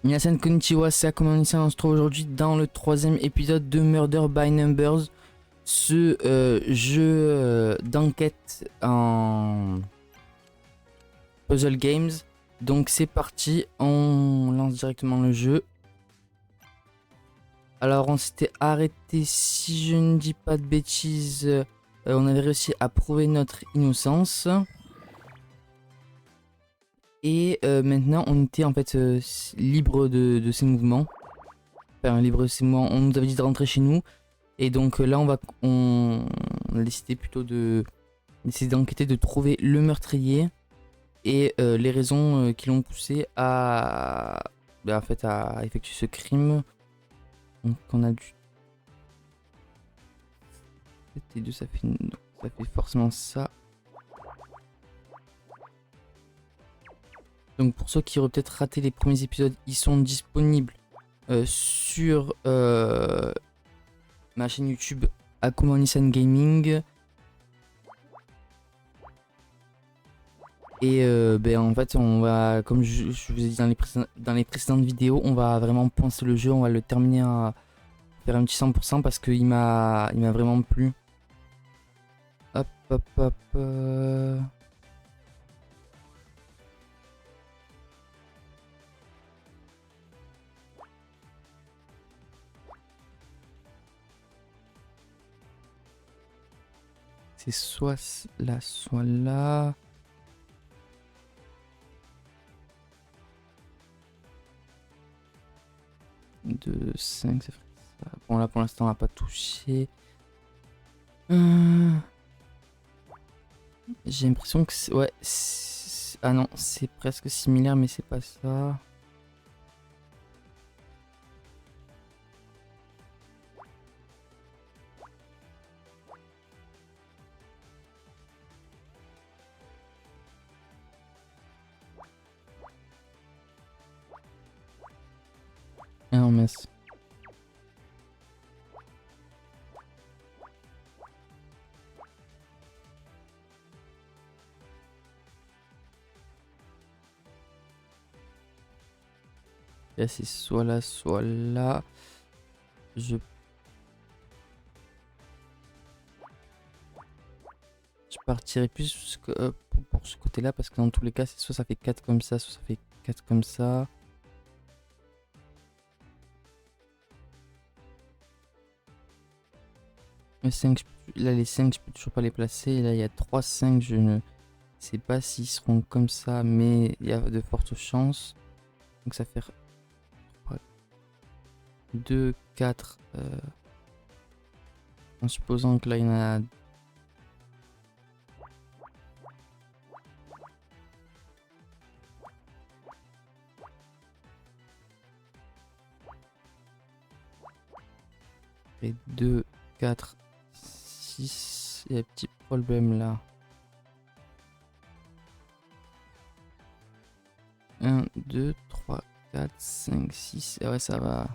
Minasan konnichiwa, c'est Akomanisa, on se trouve aujourd'hui dans le troisième épisode de Murder by Numbers, ce jeu d'enquête en puzzle games. Donc c'est parti, on lance directement le jeu. Alors on s'était arrêté, si je ne dis pas de bêtises, on avait réussi à prouver notre innocence. Et maintenant on était en fait libre de ses mouvements. Enfin libre de ses mouvements, on nous avait dit de rentrer chez nous. Et donc là on a décidé plutôt d'essayer d'enquêter, de trouver le meurtrier. Et les raisons qui l'ont poussé à, en fait, à effectuer ce crime. Donc on a dû... 7 et 2 ça fait forcément ça. Donc pour ceux qui auraient peut-être raté les premiers épisodes, ils sont disponibles sur ma chaîne YouTube Akomanisa Gaming. Et en fait on va, comme je vous ai dit dans les précédentes vidéos, on va vraiment penser le jeu, on va le terminer à faire un petit 100% parce qu'il m'a vraiment plu. Hop hop hop. C'est soit là, soit là. De 5, ça ferait ça. Bon là pour l'instant on va pas toucher. J'ai l'impression que c'est... Ouais. Ah non, c'est presque similaire mais c'est pas ça. Ah non mince. Là c'est soit là, soit là. Je partirai plus pour ce côté là parce que dans tous les cas c'est soit ça fait 4 comme ça, soit ça fait 4 comme ça. Le 5, là les 5 je peux toujours pas les placer. Et là il y a 3 5, je ne sais pas s'ils seront comme ça mais il y a de fortes chances. Donc ça fait 3, 2, 4 en supposant que là il y en a... Et 2, 4, 6, il y a un petit problème là. 1, 2, 3, 4, 5, 6, ouais ça va.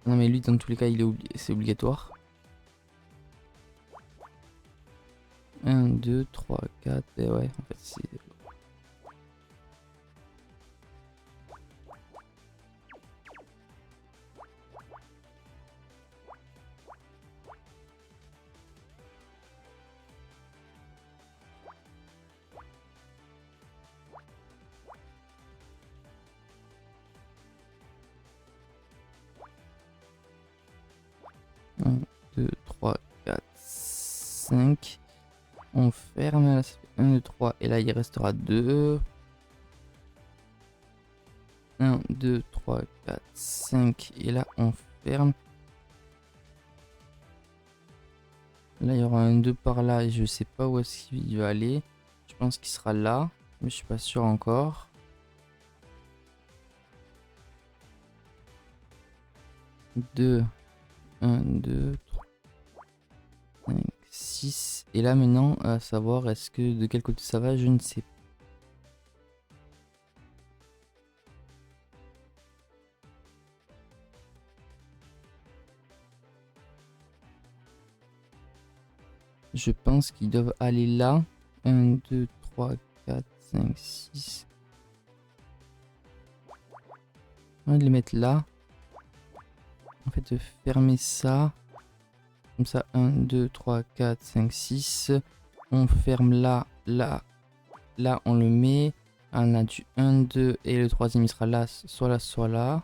Non mais lui dans tous les cas c'est obligatoire. 1, 2, 3, 4, et ouais en fait c'est... Un, 2, 3, 4, 5. On ferme, là ça fait 1, 2, 3, et là il restera 2. 1, 2, 3, 4, 5, et là on ferme. Là il y aura un 2 par là, et je sais pas où est-ce qu'il va aller. Je pense qu'il sera là, mais je suis pas sûr encore. Deux, 1, 2, 3, 5, 6. Et là maintenant, à savoir est-ce que de quel côté ça va, je ne sais pas. Je pense qu'ils doivent aller là. 1, 2, 3, 4, 5, 6. On va les mettre là. En fait, de fermer ça. Comme ça, 1, 2, 3, 4, 5, 6. On ferme là, là. Là, on le met. On a du 1, 2 et le troisième il sera là, soit là, soit là.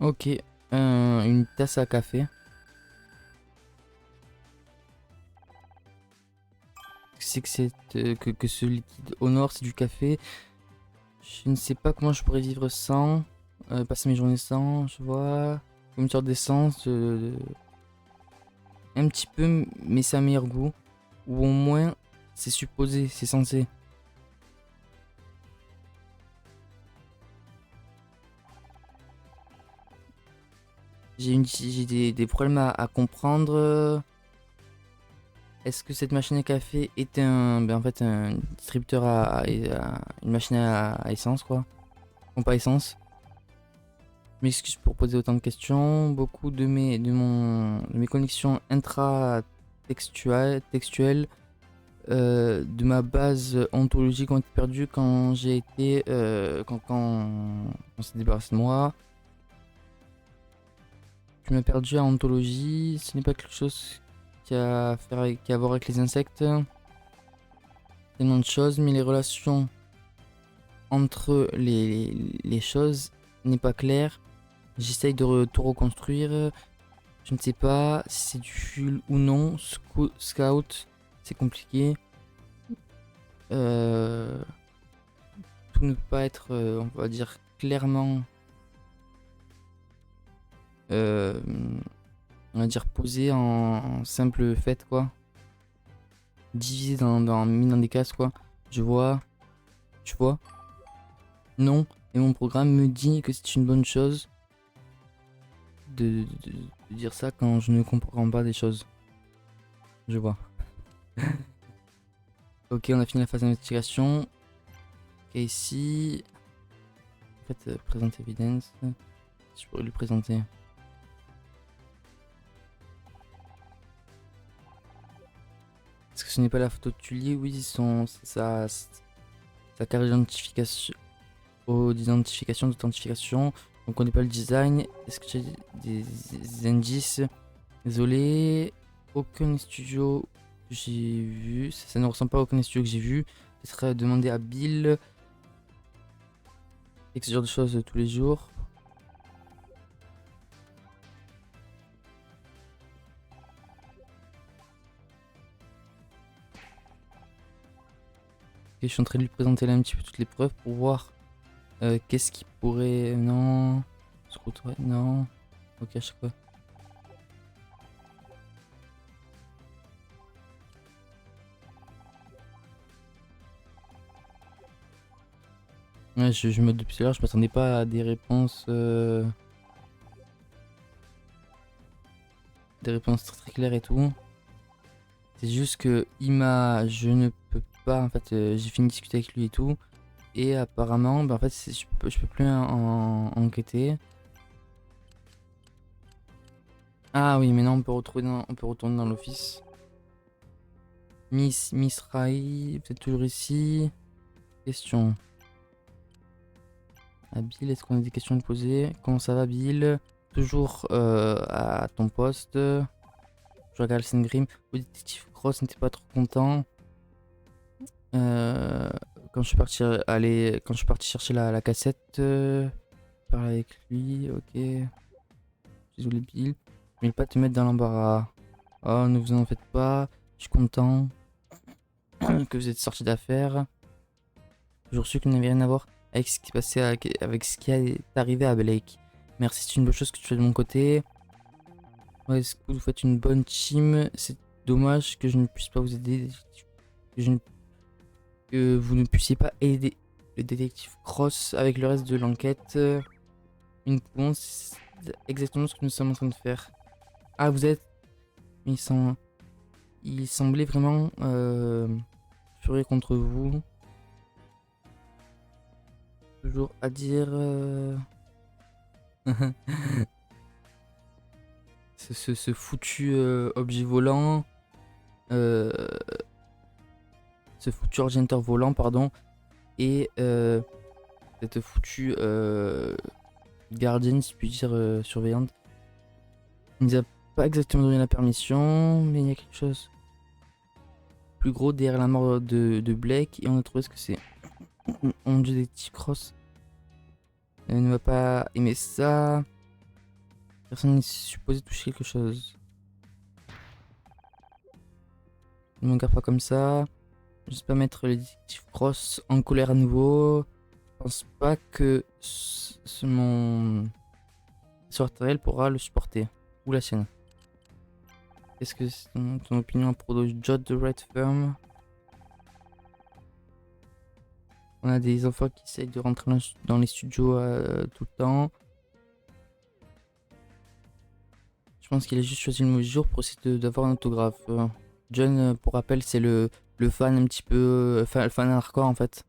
Ok, une tasse à café. C'est que ce liquide au nord c'est du café. Je ne sais pas comment je pourrais vivre sans, passer mes journées sans, je vois. Comme une sorte d'essence, un petit peu, mais c'est un meilleur goût. Ou au moins, c'est supposé, c'est censé. J'ai des problèmes à comprendre. Est-ce que cette machine à café est en fait un distributeur une machine à essence quoi? Pompe à essence. Je m'excuse pour poser autant de questions. Beaucoup de mes connexions textuelles de ma base ontologique ont été perdues quand j'ai été quand on s'est débarrassé de moi. Tu m'as perdu à ontologie. Ce n'est pas quelque chose qui a à voir avec les insectes. Tellement de choses, mais les relations entre les choses n'est pas claire. J'essaye de tout reconstruire. Je ne sais pas si c'est du fuel ou non. Scout, c'est compliqué. Tout ne peut pas être, on va dire, clairement, on va dire, posé en simple fait, quoi. Divisé mis dans des cases, quoi. Je vois. Tu vois? Non. Et mon programme me dit que c'est une bonne chose de dire ça quand je ne comprends pas des choses. Je vois. Ok, on a fini la phase d'investigation. Ok, ici. En fait, présente evidence. Je pourrais lui présenter. Est-ce que ce n'est pas la photo de Tully? Oui, sa carte d'identification. D'identification, d'authentification. On connaît pas le design. Est-ce que j'ai des indices? Désolé. Aucun studio que j'ai vu. Ça ne ressemble pas à aucun studio que j'ai vu. Ce serait demander à Bill. Et ce genre de choses tous les jours. Et je suis en train de lui présenter là un petit peu toutes les preuves pour voir qu'est-ce qui pourrait. Non. Screwdriver, non. Ok, à chaque fois. Ouais, je me depuis tout à l'heure, je m'attendais pas à des réponses. Des réponses très, très claires et tout. C'est juste que je ne peux pas. En fait, j'ai fini de discuter avec lui et tout. Et apparemment, bah, en fait, je peux plus enquêter. Ah oui, maintenant on peut on peut retourner dans l'office. Miss Rai, peut-être toujours ici. Question. À Bill, est-ce qu'on a des questions à lui poser? Comment ça va, Bill? Toujours à ton poste. Je regarde Sengrim. Le détective Cross n'était pas trop content. Quand je suis parti chercher la cassette, parler avec lui, ok. Désolé Bill. Mais pas te mettre dans l'embarras. Oh, ne vous en faites pas. Je suis content que vous êtes sorti d'affaires. Toujours su que vous n'avez rien à voir avec ce qui passait avec ce qui est arrivé à Blake. Merci, c'est une bonne chose que tu fais de mon côté. Ouais, c'est cool, vous faites une bonne team. C'est dommage que je ne puisse pas vous aider. Que, je ne- que vous ne puissiez pas aider le détective Cross avec le reste de l'enquête. Nous pouvons, c'est exactement ce que nous sommes en train de faire. Ah, vous êtes. Ils sont. Il semblait vraiment furieux contre vous. Toujours à dire. Ce foutu objet volant. euh, Ce foutu ordinateur volant, pardon. Et cette foutue gardienne, si je puis dire, surveillante. Il nous a pas exactement donné la permission, mais il y a quelque chose plus gros derrière la mort de Blake. Et on a trouvé ce que c'est. Mon dieu, des petits cross. Elle ne va pas aimer ça. Personne n'est supposé toucher quelque chose. Ne me regarde pas comme ça. J'espère pas mettre le détective Cross en colère à nouveau. Je pense pas que mon sorterelle pourra le supporter. Ou la sienne. Qu'est-ce que c'est ton opinion à propos de Jot de Red Firm? On a des enfants qui essayent de rentrer dans les studios tout le temps. Je pense qu'il a juste choisi le mauvais jour pour essayer d'avoir un autographe. John, pour rappel, c'est le fan un petit peu. Le fan hardcore en fait.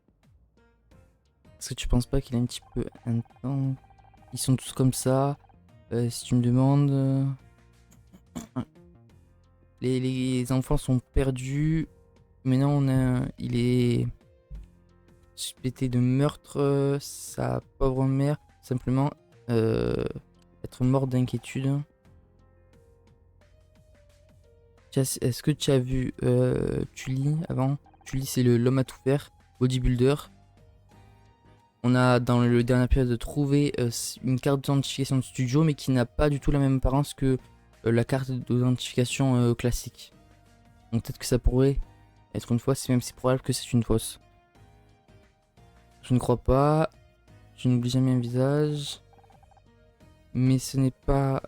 Est-ce que tu penses pas qu'il est un petit peu intense? Ils sont tous comme ça. Si tu me demandes. Les enfants sont perdus. Maintenant, il est suspecté de meurtre. Sa pauvre mère, simplement être mort d'inquiétude. Est-ce que tu as vu Tully avant? Tully, c'est l'homme à tout faire, bodybuilder. On a dans le dernier épisode trouvé une carte d'identification de studio, mais qui n'a pas du tout la même apparence que la carte d'identification classique. Donc peut-être que ça pourrait être une fausse, même si c'est probable que c'est une fausse. Je ne crois pas. Je n'oublie jamais un visage. Mais ce n'est pas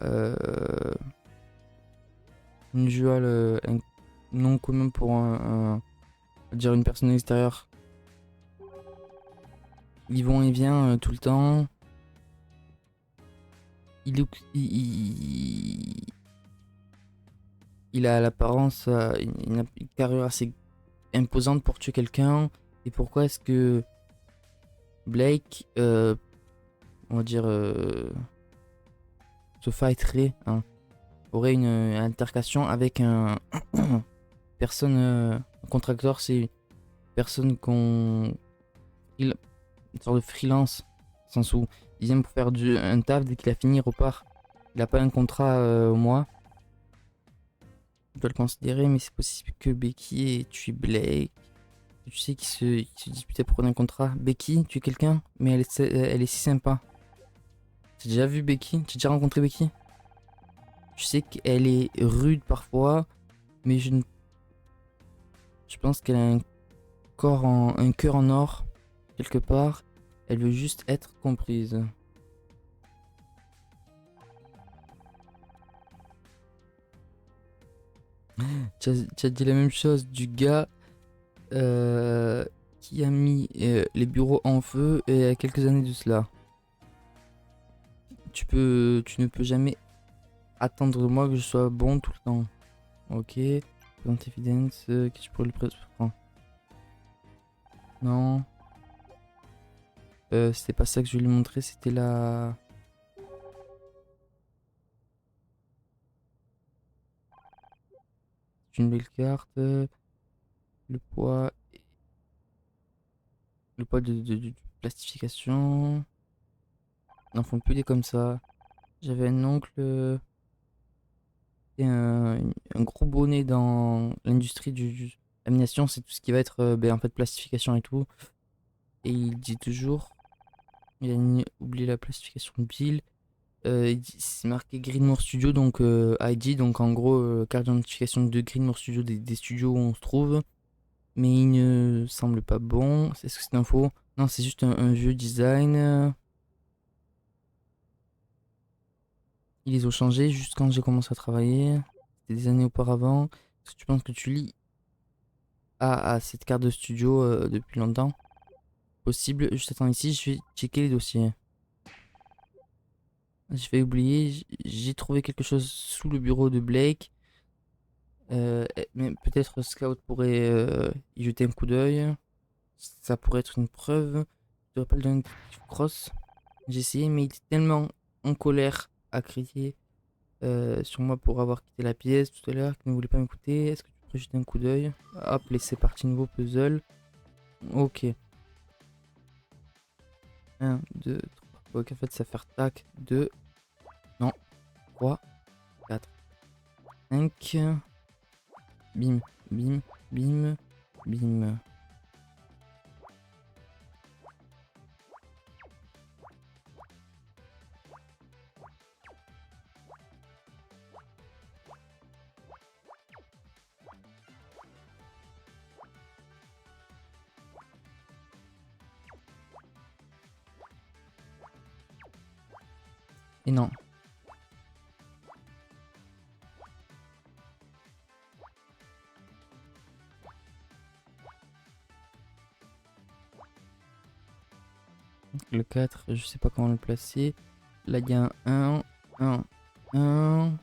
une visual, un nom commun pour dire une personne extérieure. Ils vont et vient tout le temps. Il a l'apparence, une carrure assez imposante pour tuer quelqu'un. Et pourquoi est-ce que Blake, on va dire, se fighterait, hein, aurait une altercation avec un personne, un contracteur, c'est une personne une sorte de freelance, dans le sens où il vient pour faire un taf, dès qu'il a fini, il repart. Il a pas un contrat au mois. On peut le considérer, mais c'est possible que Becky ait tué Blake. Tu sais qu'il se disputait pour un contrat. Becky, tu es quelqu'un, mais elle est si sympa. T'as déjà vu Becky? Tu as déjà rencontré Becky? Je sais qu'elle est rude parfois, mais je pense qu'elle a un cœur en or, quelque part. Elle veut juste être comprise. Tu as dit la même chose du gars qui a mis les bureaux en feu il y a quelques années de cela. Tu ne peux jamais attendre de moi que je sois bon tout le temps. Ok. Present evidence, que tu pourrais le présenter. Non. C'était pas ça que je voulais lui montrer, c'était la. C'est une belle carte. Le poids. Le poids de plastification. N'en font plus des comme ça. J'avais un oncle. Et un gros bonnet dans l'industrie du lamination, c'est tout ce qui va être en fait plastification et tout. Et il dit toujours, il a oublié la plastification de Bill. C'est marqué Greenmore Studio, donc ID, donc en gros carte d'identification de Greenmore Studio, des studios où on se trouve. Mais il ne semble pas bon. Est-ce que c'est un faux? Non, c'est juste un vieux design. Ils les ont changés juste quand j'ai commencé à travailler. C'était des années auparavant. Est-ce que tu penses que tu lis à cette carte de studio depuis longtemps? Possible. Je t'attends ici, je vais checker les dossiers. Je vais oublier. J'ai trouvé quelque chose sous le bureau de Blake. Mais peut-être Scout pourrait y jeter un coup d'œil. Ça pourrait être une preuve. Je devrais pas le donner de cross. J'ai essayé, mais il était tellement en colère à crier sur moi pour avoir quitté la pièce tout à l'heure qu'il ne voulait pas m'écouter. Est-ce que tu pourrais jeter un coup d'œil? Hop, laissez parti nouveau puzzle. Ok. 1, 2, 3. Ok, en fait, ça va faire tac. 2. Non. 3, 4, 5. Bim, bim, bim, bim. Et non. Le 4, je sais pas comment le placer. Là, il y a un 1, 1, 1.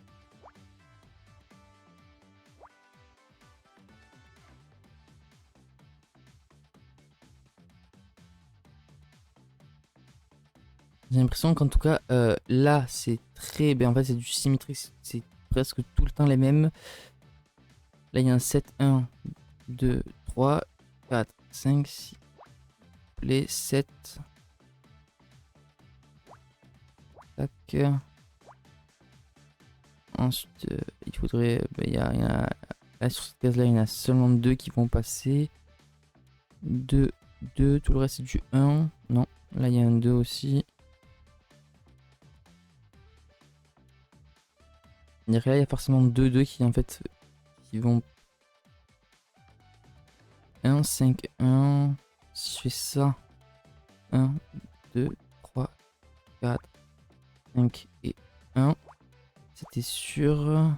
J'ai l'impression qu'en tout cas, là, c'est très... Ben, en fait, c'est du symétrique. C'est presque tout le temps les mêmes. Là, il y a un 7, 1, 2, 3, 4, 5, 6, les 7. Tac. Ensuite, il faudrait... ben, là, sur cette case-là, il y en a seulement 2 qui vont passer. 2, 2, tout le reste, c'est du 1. Non, là, il y a un 2 aussi. Là, il y a forcément 2, 2 qui, en fait, qui vont... 1, 5, 1. Si je fais ça... 1, 2, 3, 4, 5 et 1. C'était sûr.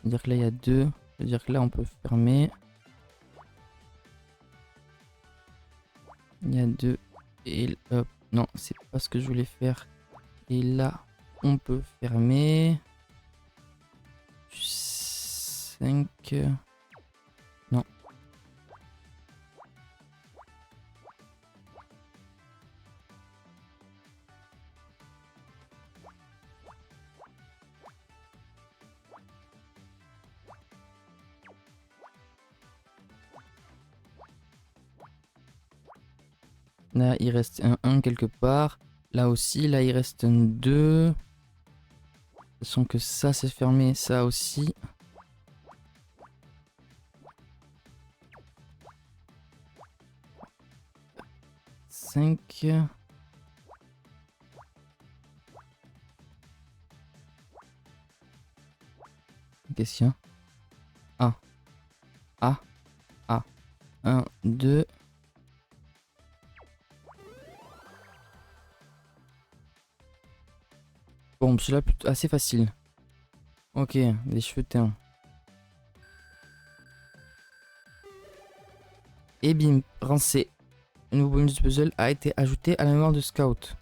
C'est-à-dire que là, il y a 2. C'est-à-dire que là, on peut fermer. Il y a 2. Et hop. Non, c'est pas ce que je voulais faire. Et là, on peut fermer. 5. Non. Là, il reste un 1 quelque part. Là aussi, là, il reste un 2. Sachant que ça, c'est fermé. Ça aussi. 5. Qu'est-ce qu'il y a? Ah. Ah. Ah. 1, 2. Bon, celui-là, assez facile. Ok, des cheveux teints. Et bim, rincé. Un nouveau bonus du puzzle a été ajouté à la mémoire de Scout.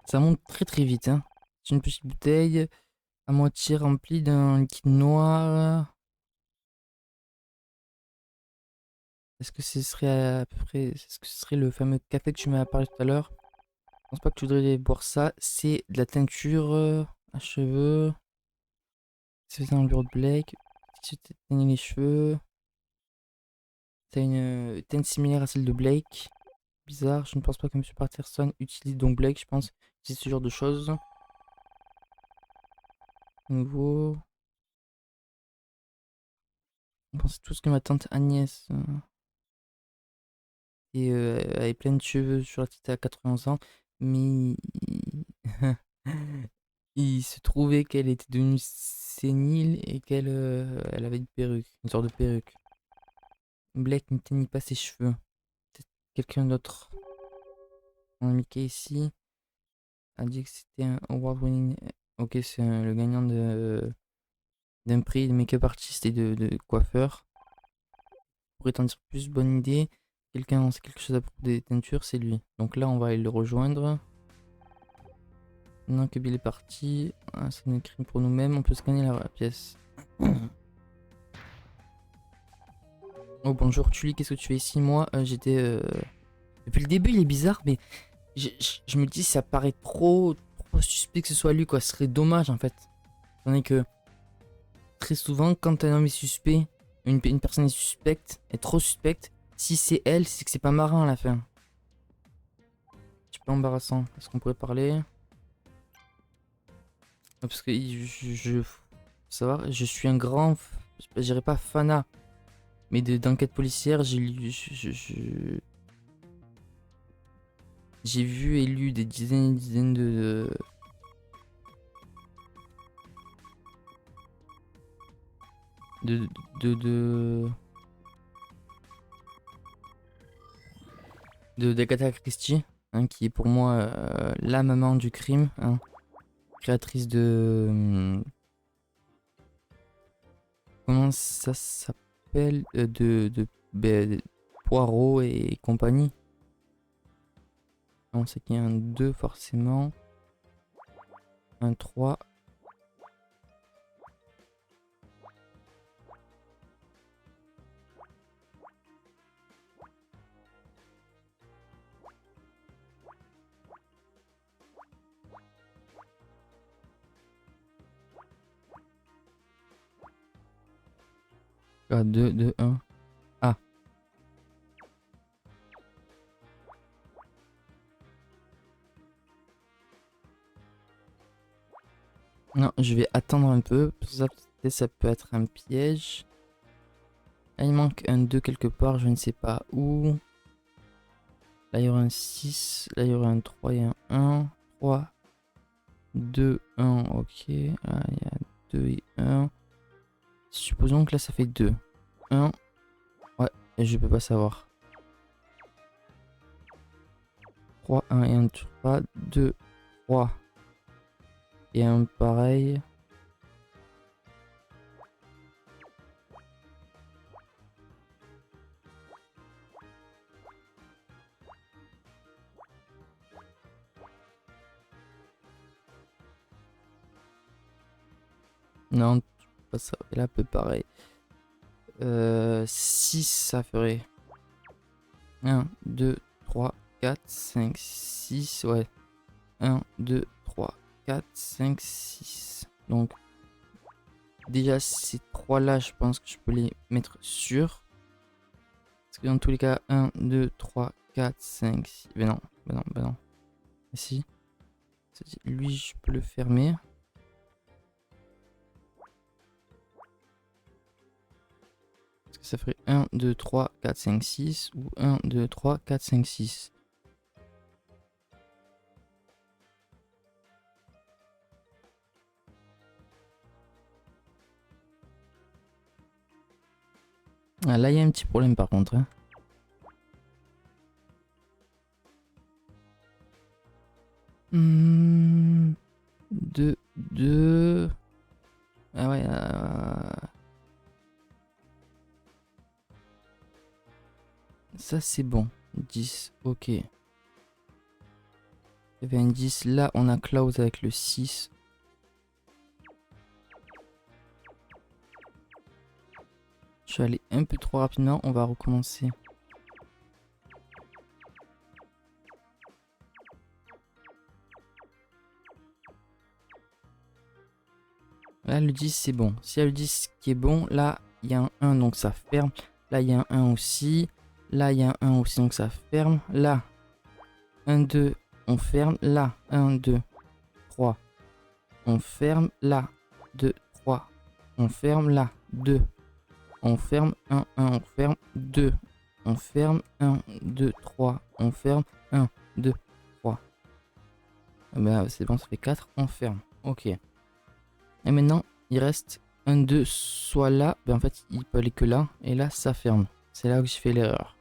Ça monte très très vite. Hein. C'est une petite bouteille à moitié remplie d'un liquide noir. Est-ce que ce serait à peu près... Est-ce que ce serait le fameux café que tu m'as parlé tout à l'heure? Je pense pas que tu voudrais boire ça. C'est de la teinture à cheveux. C'est fait dans le bureau de Blake. Si tu t'éteignes les cheveux. T'as une teinte similaire à celle de Blake. Bizarre, je ne pense pas que M. Patterson utilise donc Blake, je pense. C'est ce genre de choses. Nouveau. On pense tous que ma tante Agnès avait plein de cheveux sur la tête à 91 ans. Mais il se trouvait qu'elle était devenue sénile et qu'elle elle avait une perruque, une sorte de perruque. Blake ne teignit pas ses cheveux. Peut-être quelqu'un d'autre. On a Mickey ici. A dit que c'était un award-winning. Ok, c'est le gagnant d'un prix de make-up artiste et de coiffeur. Pour étendre plus, bonne idée. Quelqu'un sait quelque chose à propos des teintures, c'est lui. Donc là, on va aller le rejoindre. Maintenant que Bill est parti, c'est une crime pour nous-mêmes. On peut scanner la pièce. Oh bonjour Tully, qu'est-ce que tu fais ici? Moi, j'étais... Depuis le début, il est bizarre, mais je me dis ça paraît trop suspect que ce soit lui, quoi. Ce serait dommage, en fait. Étant donné que très souvent, quand un homme est suspect, une personne est suspecte, est trop suspecte, si c'est elle, c'est que c'est pas marrant à la fin. Un petit peu embarrassant. Est-ce qu'on pourrait parler? Parce que faut savoir, je suis un grand, je dirais pas fanat, mais d'enquête policière, j'ai vu et lu des dizaines et dizaines de d'Agatha Christie, hein, qui est pour moi la maman du crime, hein, créatrice comment ça s'appelle, de Poirot et compagnie. On sait qu'il y a un 2 forcément, un 3. Ah, 2, 2, 1. Ah. Non, je vais attendre un peu. Ça peut être un piège. Là, il manque un 2 quelque part, je ne sais pas où. Là, il y aura un 6. Là, il y aura un 3 et un 1. 3, 2, 1. Ok. Là, il y a 2 et 1. Supposons que là, ça fait 2. 1. Ouais, et je peux pas savoir. 3, 1 et 1, 3, 2, 3. Et un pareil. Non, pas ça. Et là, un peu pareil. 6, ça ferait 1, 2, 3, 4, 5, 6. Ouais. 1, 2, 3, 4, 5, 6. Donc, déjà, ces 3 là, je pense que je peux les mettre sur. Parce que dans tous les cas, 1, 2, 3, 4, 5, 6. Ben non, ben non, ben non. Si. Lui, je peux le fermer. Parce que ça ferait 1, 2, 3, 4, 5, 6. Ou 1, 2, 3, 4, 5, 6. Ah, là, il y a un petit problème par contre. Hein. 2, 2. Ah ouais. Ça, c'est bon. 10, ok. Il y avait un 10. Là, on a Klaus avec le 6. Je suis allé un peu trop rapidement. On va recommencer. Là, le 10, c'est bon. S'il y a le 10 qui est bon, là, il y a un 1, donc ça ferme. Là, il y a un 1 aussi. Là, il y a un 1 aussi, donc ça ferme. Là, 1, 2, on ferme. Là, 1, 2, 3, on ferme. Là, 2, 3, on ferme. Là, 2, on ferme. 1, 1, on ferme. 2, on ferme. 1, 2, 3, on ferme. 1, 2, 3. Ah bah, c'est bon, ça fait 4, on ferme. Ok. Et maintenant, il reste un 2 soit là. Ben en fait, il peut aller que là. Et là, ça ferme. C'est là où je fais l'erreur.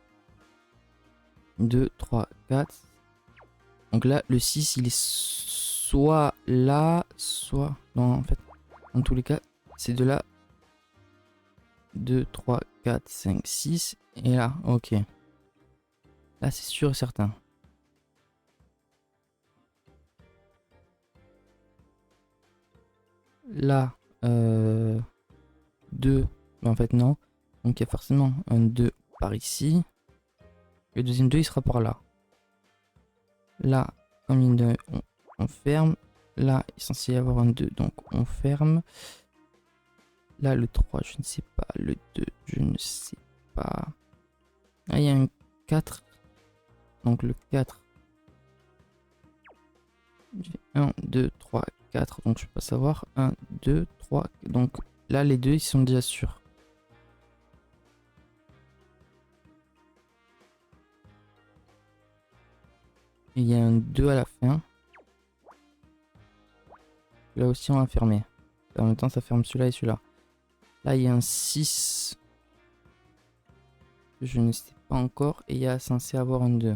2, 3, 4. Donc là, le 6, il est soit là, soit... Non, en fait, en tous les cas, c'est de là. 2, 3, 4, 5, 6. Et là, ok. Là, c'est sûr et certain. Là, 2. Mais en fait, non. Donc, il y a forcément un 2 par ici. Le deuxième 2, il sera par là. Là, comme il y a une 2, on ferme. Là, il est censé y avoir un 2, donc on ferme. Là, le 3, je ne sais pas. Le 2, je ne sais pas. Là, il y a un 4. Donc le 4. 1, 2, 3, 4. Donc je peux pas savoir. 1, 2, 3. Donc là, les deux, ils sont déjà sûrs. Et il y a un 2 à la fin. Là aussi, on va fermer. En même temps, ça ferme celui-là et celui-là. Là, il y a un 6. Je ne sais pas encore. Et il y a censé avoir un 2.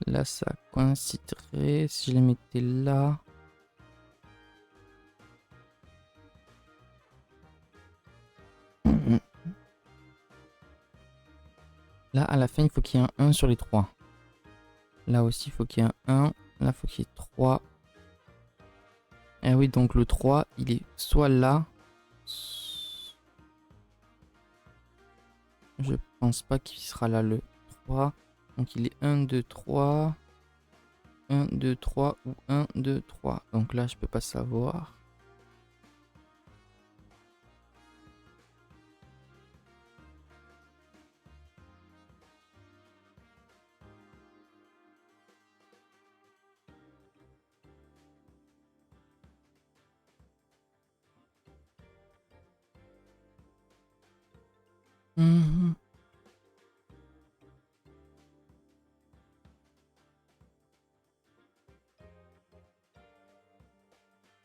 Là, ça coïnciderait si je les mettais là. Là, à la fin, il faut qu'il y ait un 1 sur les 3. Là aussi, il faut qu'il y ait un 1. Là, il faut qu'il y ait 3. Eh oui, donc le 3, il est soit là. Je pense pas qu'il sera là le 3. Donc il est 1, 2, 3. 1, 2, 3 ou 1, 2, 3. Donc là, je peux pas savoir. Mhm.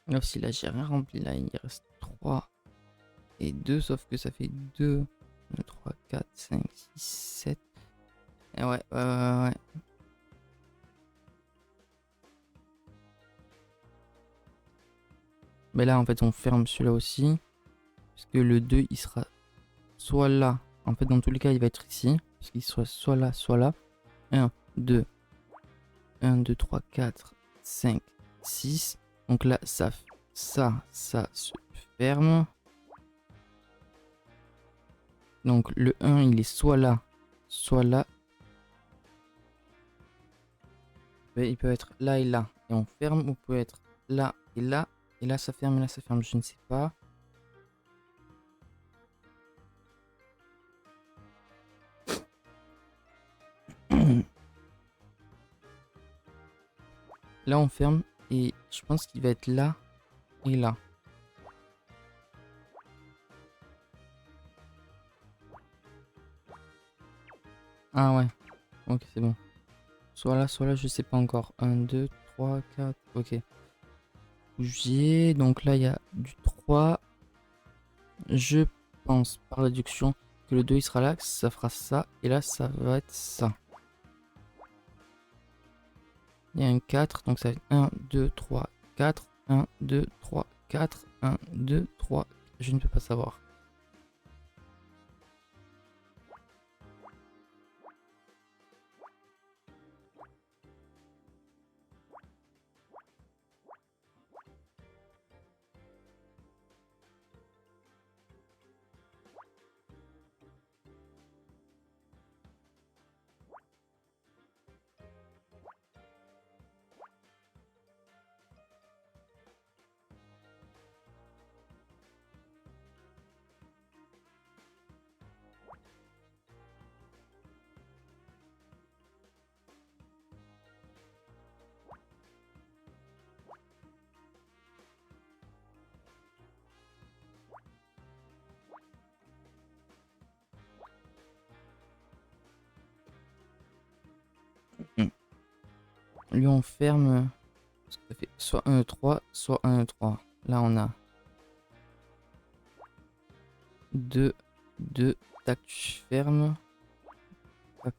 Là aussi, là, j'ai rien rempli. Là, il reste 3 et 2. Sauf que ça fait 2, 2 3, 4, 5, 6, 7. Et ouais. Mais là, en fait, on ferme celui-là aussi. Parce que le 2, il sera soit là. En fait, dans tous les cas, il va être ici. Parce qu'il sera soit là, soit là. 1, 2, 1, 2, 3, 4, 5, 6. Donc là, ça se ferme. Donc le 1, il est soit là, soit là. Il peut être là et là. Et on ferme. Ou peut être là et là. Et là, ça ferme et là, ça ferme. Je ne sais pas. Là, on ferme. Et je pense qu'il va être là et là. Ah ouais. Ok, c'est bon. Soit là, je sais pas encore. 1, 2, 3, 4. Ok. Bougier. Donc là, il y a du 3. Je pense par réduction que le 2 il sera là, que ça fera ça. Et là, ça va être ça. Il y a un 4. Donc ça va être 1, 2, 3, 4. 1, 2, 3, 4. 1, 2, 3. Je ne peux pas savoir. Lui, on ferme. Ça fait soit 1, 3, soit 1, 3. Là, on a 2, 2, tac, tu fermes. Tac.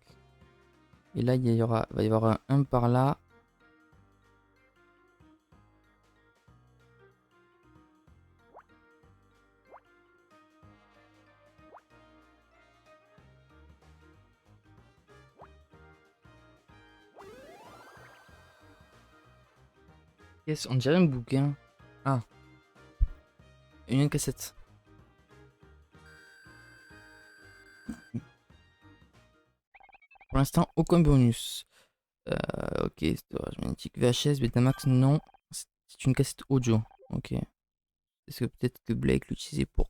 Et là, va y avoir un par là. Yes, on dirait un bouquin. Ah, une cassette. Pour l'instant, aucun bonus. Ok, storage magnétique, VHS, Betamax, non. C'est une cassette audio. Ok. Est-ce que peut-être que Blake l'utilisait pour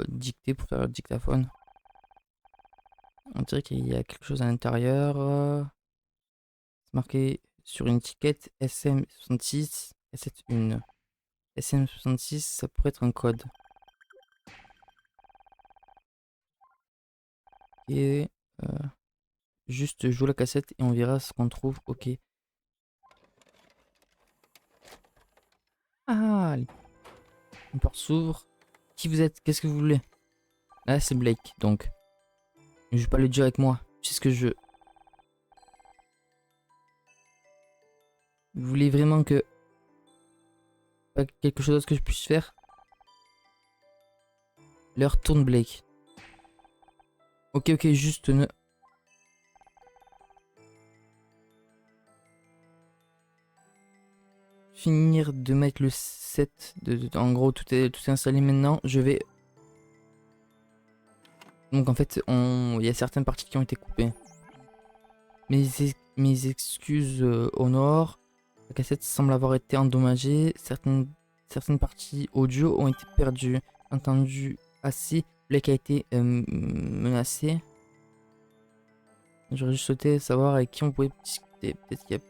dicter, pour faire le dictaphone? On dirait qu'il y a quelque chose à l'intérieur. C'est marqué sur une étiquette SM66 S71. SM66, ça pourrait être un code. Et juste joue la cassette et on verra ce qu'on trouve. Ok. Ah, une porte s'ouvre. Qui vous êtes? Qu'est-ce que vous voulez? Là, c'est Blake, donc. Je vais pas le dire avec moi. Tu sais ce que je veux. Vous voulez vraiment que... Pas quelque chose d'autre que je puisse faire? L'heure tourne, Blake. Ok, ok, juste ne... Finir de mettre le set. En gros, tout est installé maintenant. Je vais... Donc en fait, il y a certaines parties qui ont été coupées. Mes excuses au nord. La cassette semble avoir été endommagée. Certaines parties audio ont été perdues. Entendu assez. Blake a été menacé. J'aurais juste souhaité savoir avec qui on pouvait discuter. Peut-être qu'il y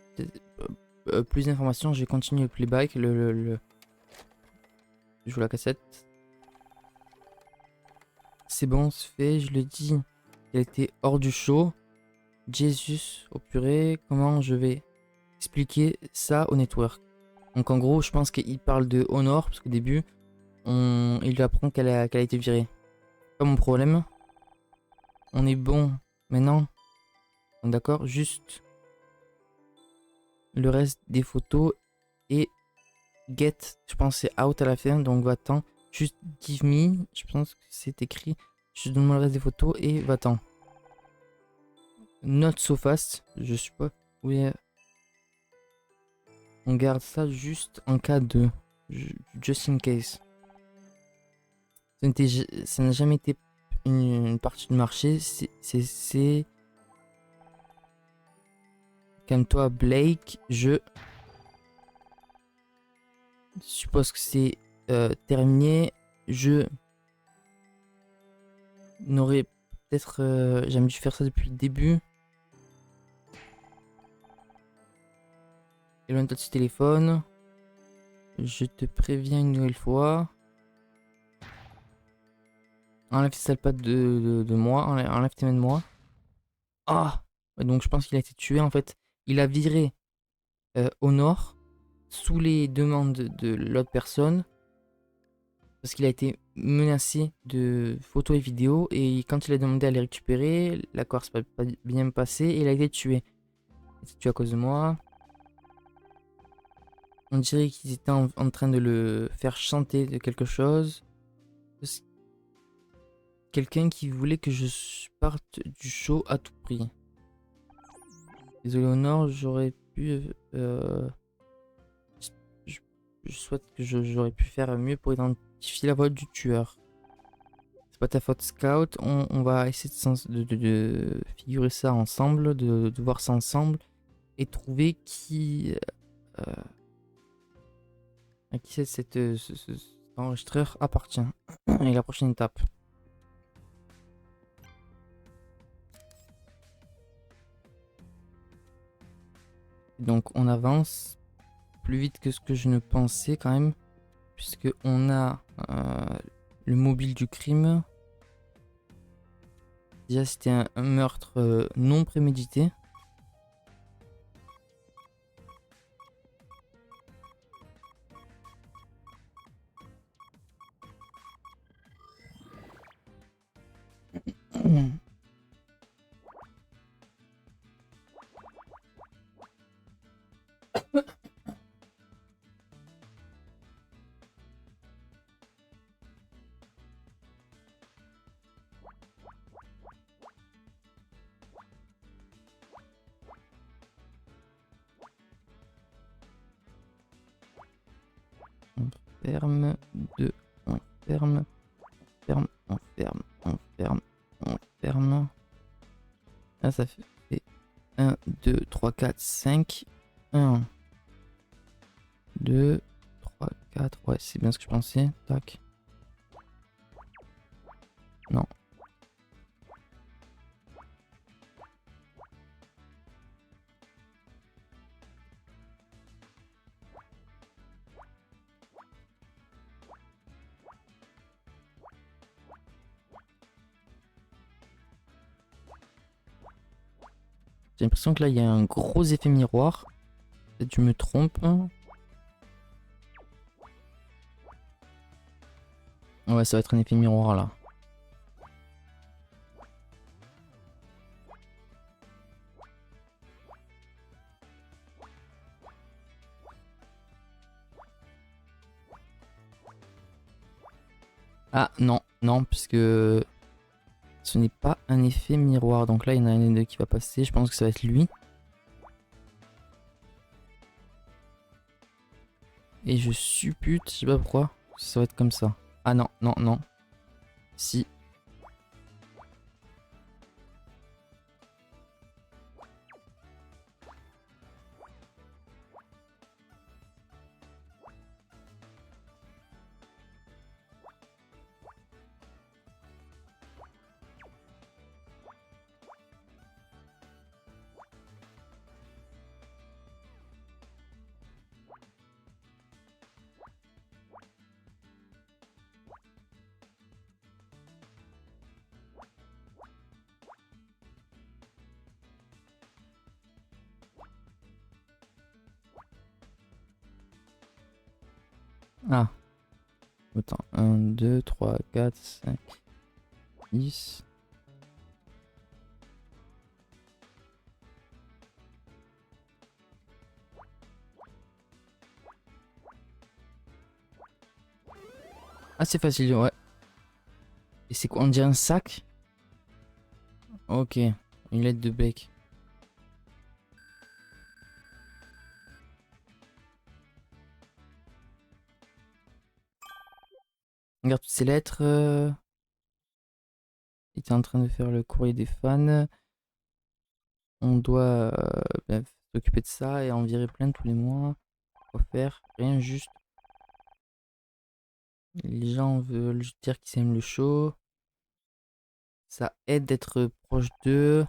a plus d'informations. Je vais continuer le playback. Je joue la cassette. C'est bon, c'est fait. Je le dis. Elle était hors du show. Jesus, au purée. Comment je vais expliquer ça au network? Donc en gros, je pense qu'il parle de Honor. Parce qu'au début, il lui apprend qu'elle a été virée. Pas mon problème. On est bon maintenant. D'accord, juste le reste des photos et get, je pense que c'est out à la fin, donc va-t'en. Juste give me, je pense que c'est écrit. Je donne le reste des photos et va-t'en. Not so fast, je suis pas. Oui, on garde ça juste en cas de. Just in case. Ça n'a jamais été une partie du marché. C'est. Calme-toi, Blake. Je suppose que c'est terminé. Je n'aurais peut-être jamais dû faire ça depuis le début. Éloigne-toi de ce téléphone. Je te préviens une nouvelle fois. Enlève tes sales pattes de moi. Enlève tes mains de moi. Ah, donc je pense qu'il a été tué en fait. Il a viré au nord sous les demandes de l'autre personne. Parce qu'il a été menacé de photos et vidéos. Et quand il a demandé à les récupérer, l'accord s'est pas bien passé et il a été tué. Il a été tué à cause de moi. On dirait qu'ils étaient en train de le faire chanter de quelque chose. Quelqu'un qui voulait que je parte du show à tout prix. Désolé au nord, j'aurais pu... je, je souhaite que j'aurais pu faire mieux pour identifier la voix du tueur. C'est pas ta faute, Scout. On va essayer de figurer ça ensemble, de voir ça ensemble. Et trouver à qui cet enregistreur appartient. Et la prochaine étape. Donc on avance plus vite que ce que je ne pensais quand même. Puisque on a le mobile du crime. Déjà c'était un meurtre non prémédité. On ferme, 2, on ferme, ferme, on ferme, on ferme, on ferme. Là, ça fait 1, 2, 3, 4, 5. 1, 2, 3, 4. Ouais, c'est bien ce que je pensais. Tac. Non. J'ai l'impression que là, il y a un gros effet miroir. Peut-être que je me trompe. Ouais, ça va être un effet miroir là. Ah non, non, puisque ce n'est pas un effet miroir. Donc là, il y en a un des deux qui va passer. Je pense que ça va être lui. Et je suppute, je sais pas pourquoi, ça va être comme ça. Ah non, non, non. Si. Ah. Attends, 1, 2, 3, 4, 5, 10. Ah, c'est facile, ouais. Et c'est quoi, on dirait un sac? Ok, une lettre de bec. Regarde toutes ces lettres. Il était en train de faire le courrier des fans. On doit s'occuper de ça et en virer plein tous les mois. Quoi faire? Rien, juste. Les gens veulent juste dire qu'ils aiment le show. Ça aide d'être proche d'eux.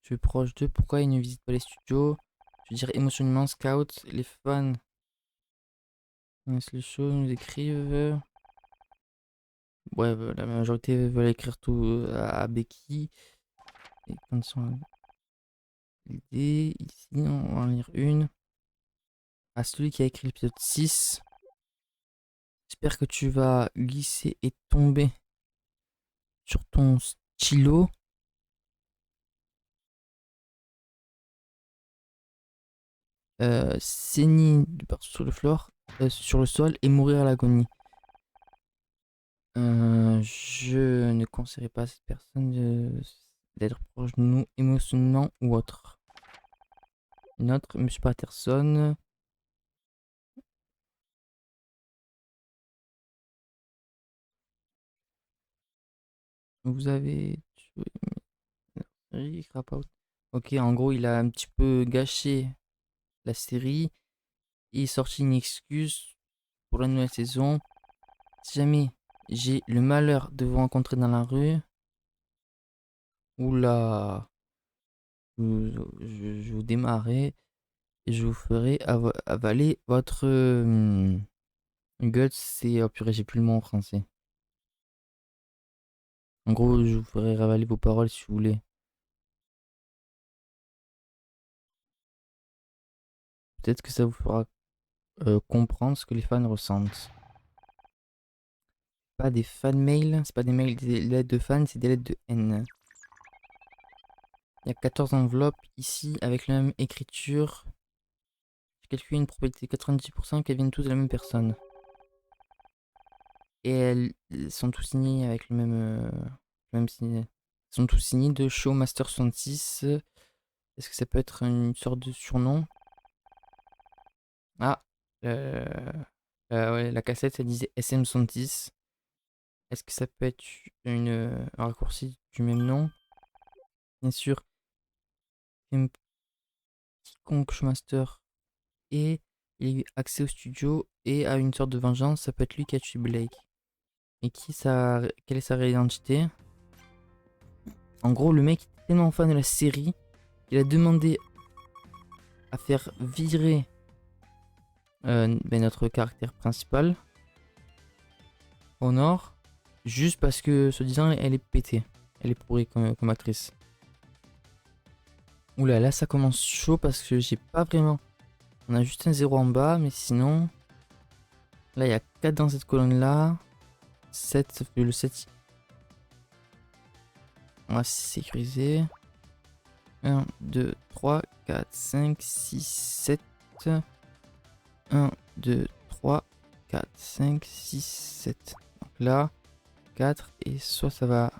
Je suis proche d'eux. Pourquoi ils ne visitent pas les studios? Je veux dire émotionnellement, scout. Les fans connaissent le show, nous écrivent. Ouais, la majorité veulent écrire tout à Becky. Et quand ils sont l'idée, ici, on va en lire une. À celui qui a écrit l'épisode 6. J'espère que tu vas glisser et tomber sur ton stylo. Saigner de partout sur le floor, sur le sol et mourir à l'agonie. Je ne conseillerais pas à cette personne d'être proche de nous émotionnellement ou autre. Une autre, Monsieur Patterson. Vous avez tué Rick Rapout. Ok, en gros, il a un petit peu gâché la série. Il est sorti une excuse pour la nouvelle saison. Si jamais j'ai le malheur de vous rencontrer dans la rue, oula, je vous démarrerai et je vous ferai avaler votre guts. C'est. Oh purée, j'ai plus le mot en français. En gros, je vous ferai ravaler vos paroles si vous voulez. Peut-être que ça vous fera comprendre ce que les fans ressentent. pas des fan mails, c'est pas des mails, des lettres de fans, c'est des lettres de haine. Il y a 14 enveloppes ici avec la même écriture. J'ai calculé une probabilité de 90% qu'elles viennent tous de la même personne. Et elles sont tous signées avec le même signé. Elles sont tous signés de Showmaster66. Est-ce que ça peut être une sorte de surnom? Ah, ouais, la cassette, elle disait SM66. Est-ce que ça peut être un raccourci du même nom? Bien sûr, quiconque Showmaster et il a eu accès au studio et à une sorte de vengeance, ça peut être lui qui a tué Blake. Et quelle est sa réelle identité? En gros, le mec est tellement fan de la série qu'il a demandé à faire virer notre caractère principal, Honor, juste parce que, soi-disant, elle est pétée. Elle est pourrie comme actrice. Oula, là ça commence chaud parce que j'ai pas vraiment... On a juste un 0 en bas, mais sinon... Là, il y a 4 dans cette colonne-là. 7, sauf que le 7... On va sécuriser. 1, 2, 3, 4, 5, 6, 7. 1, 2, 3, 4, 5, 6, 7. Donc là, 4. Et soit ça va...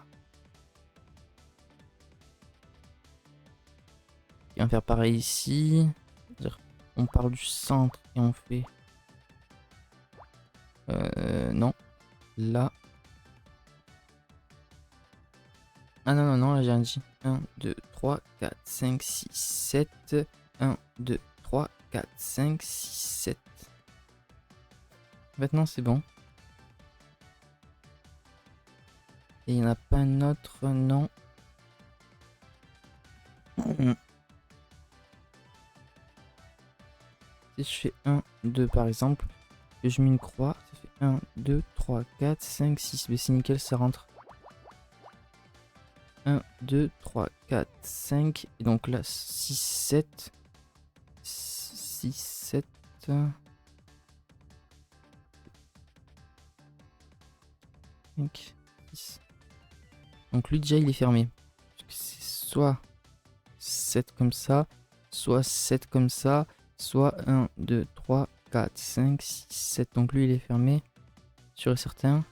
Et on va faire pareil ici. On part du centre et on fait... non. Là. Ah non, non, non, là j'ai un dit. 1, 2, 3, 4, 5, 6, 7. 1, 2, 3, 4, 5, 6, 7. Maintenant c'est bon. Et il n'y en a pas un autre, non. Si je fais 1, 2 par exemple, et je mets une croix, ça fait 1, 2, 3, 4, 5, 6. Mais c'est nickel, ça rentre. 1, 2, 3, 4, 5. Et donc là, 6, 7. 6, 7. 5, 6. Donc lui déjà il est fermé. C'est soit 7 comme ça, soit 7 comme ça, soit 1, 2, 3, 4, 5, 6, 7. Donc lui il est fermé, sûr et certain.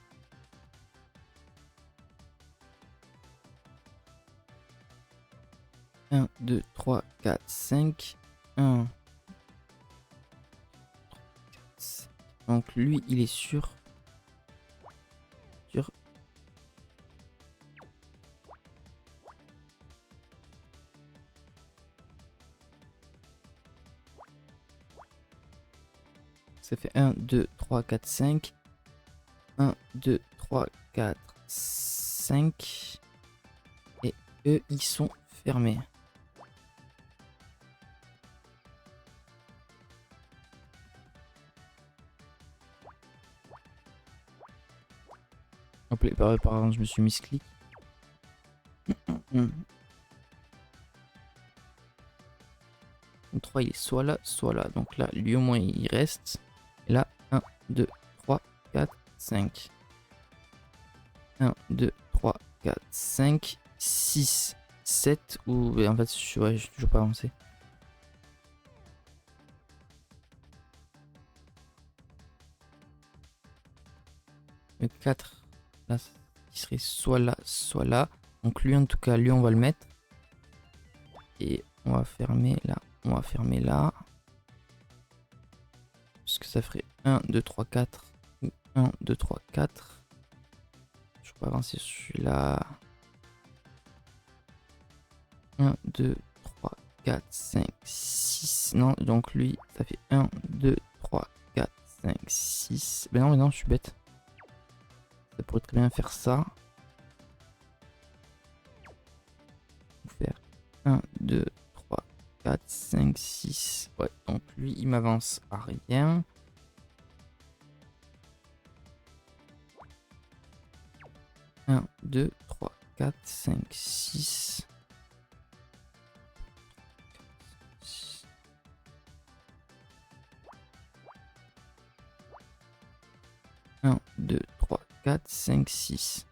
Un, 2, 3, 4, 5. 1. Donc lui il est sûr. Sûr. Ça fait 1, 2, 3, 4, 5. 1, 2, 3, 4, 5. Et eux, ils sont fermés. Hop là, par exemple, je me suis mis ce clic. Le 3, il est soit là, soit là. Donc là, lui au moins, il reste. Et là, 1, 2, 3, 4, 5. 1, 2, 3, 4, 5, 6, 7 ou... En fait, je suis toujours pas avancé. Le 4, là, il serait soit là, soit là. Donc lui, en tout cas, lui, on va le mettre. Et on va fermer là. On va fermer là. Parce que ça ferait 1, 2, 3, 4. Ou 1, 2, 3, 4. Je peux avancer celui-là. 1, 2, 3, 4, 5, 6. Non, donc lui, ça fait 1, 2, 3, 4, 5, 6. Ben non, mais non, je suis bête. Ça pourrait très bien faire ça. Ou faire 1, 2, 3, 4, 5, 6. Ouais, donc lui, il m'avance à rien. Un, 2, 3, 4, 5, 6. 1, 2, 3, 4, 5, 6.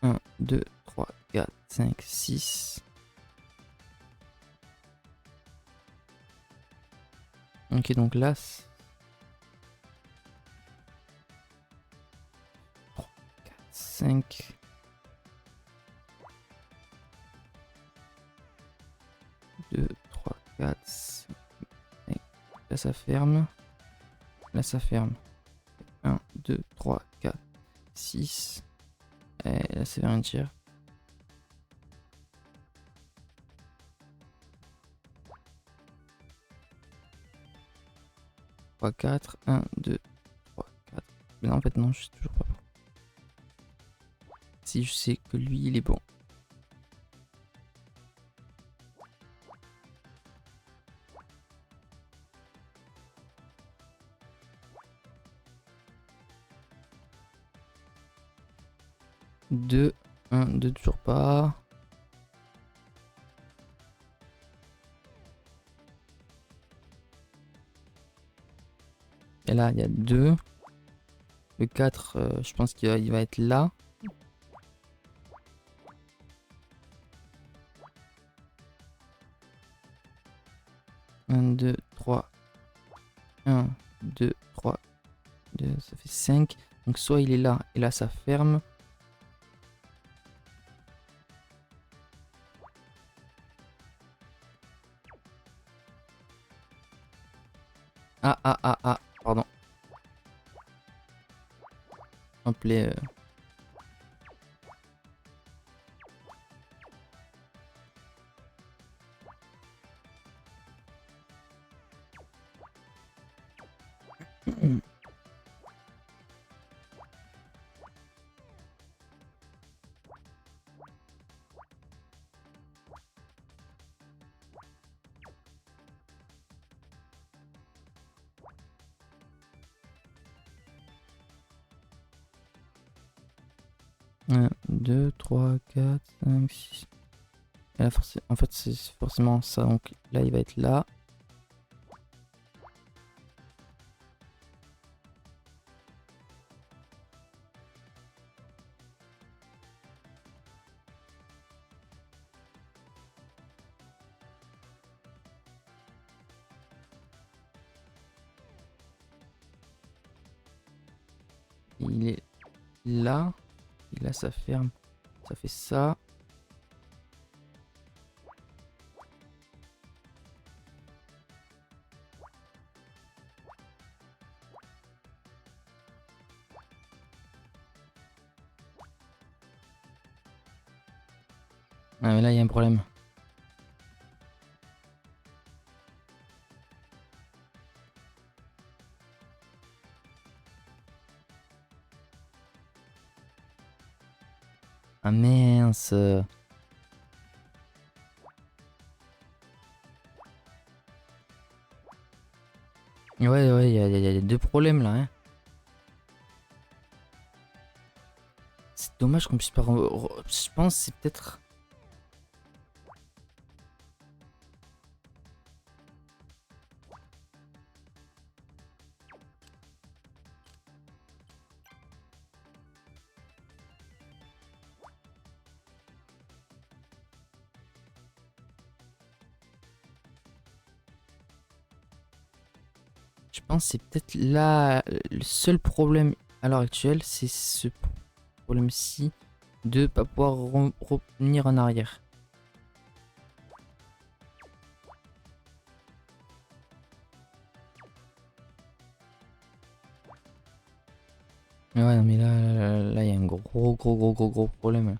1, 2, 3, 4, 5, 6. Ok, donc là... 3, 4, 5... 2, 3, 4, 5... Là ça ferme. Là ça ferme. 1, 2, 3, 4, 6. Et là c'est vers un tir. 3, 4, 1, 2, 3, 4. Mais non, en fait, non, je sais toujours pas. Si je sais que lui, il est bon. Deux, 1, 2, toujours pas. Et là, il y a 2. Le 4, je pense qu'il va être là. Un, 2, 3. 1, 2, 3. 2, ça fait 5. Donc soit il est là, et là ça ferme. Ah, pardon. Hop les... Un, 2, 3, 4, 5, 6. Et là, en fait, c'est forcément ça. Donc là, il va être là. Il est là. Et là, ça ferme. Ça fait ça. Ah, mais là, il y a un problème. Ah mince. Ouais, il y a deux problèmes là. Hein. C'est dommage qu'on puisse pas... Je pense que c'est peut-être... Je pense que c'est peut-être là... Le seul problème à l'heure actuelle, c'est ce problème-ci de pas pouvoir revenir en arrière. Ouais, non, mais là, il y a un gros problème.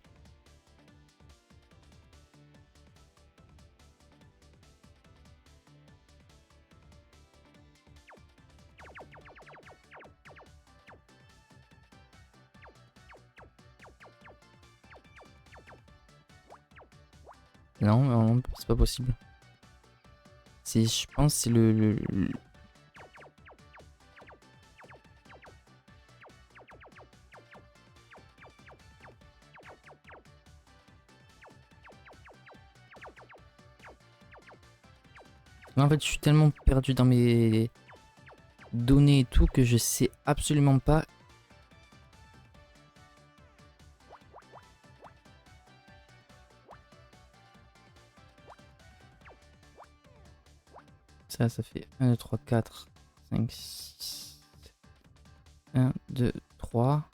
Non, non, c'est pas possible. Je pense que c'est En fait, je suis tellement perdu dans mes données et tout que je sais absolument pas. Ça fait 1, 2, 3, 4, 5, 6. 1, 2, 3.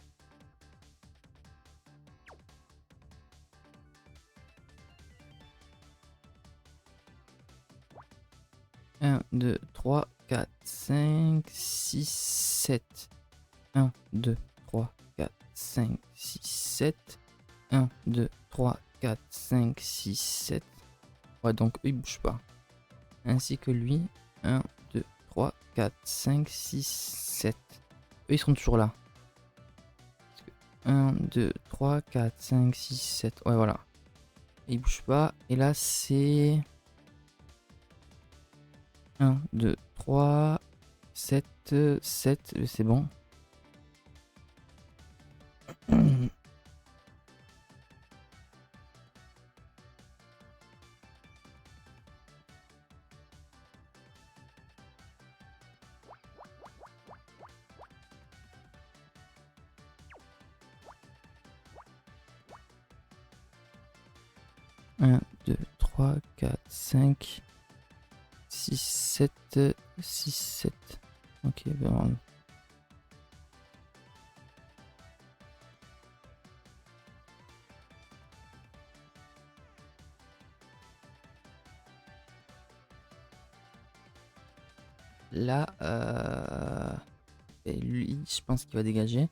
1, 2, 3, 4, 5, 6, 7. 1, 2, 3, 4, 5, 6, 7. 1, 2, 3, 4, 5, 6, 7. Ouais, donc eux, ils bougent pas. Ainsi que lui. 1, 2, 3, 4, 5, 6, 7. Eux, ils seront toujours là. 1, 2, 3, 4, 5, 6, 7. Ouais, voilà. Ils bougent pas. Et là, c'est 1, 2, 3, 7, 7. C'est bon. 1, 2, 3, 4, 5, 6, 7, 6, 7. Ok, ben... Là, et lui, je pense qu'il va dégager.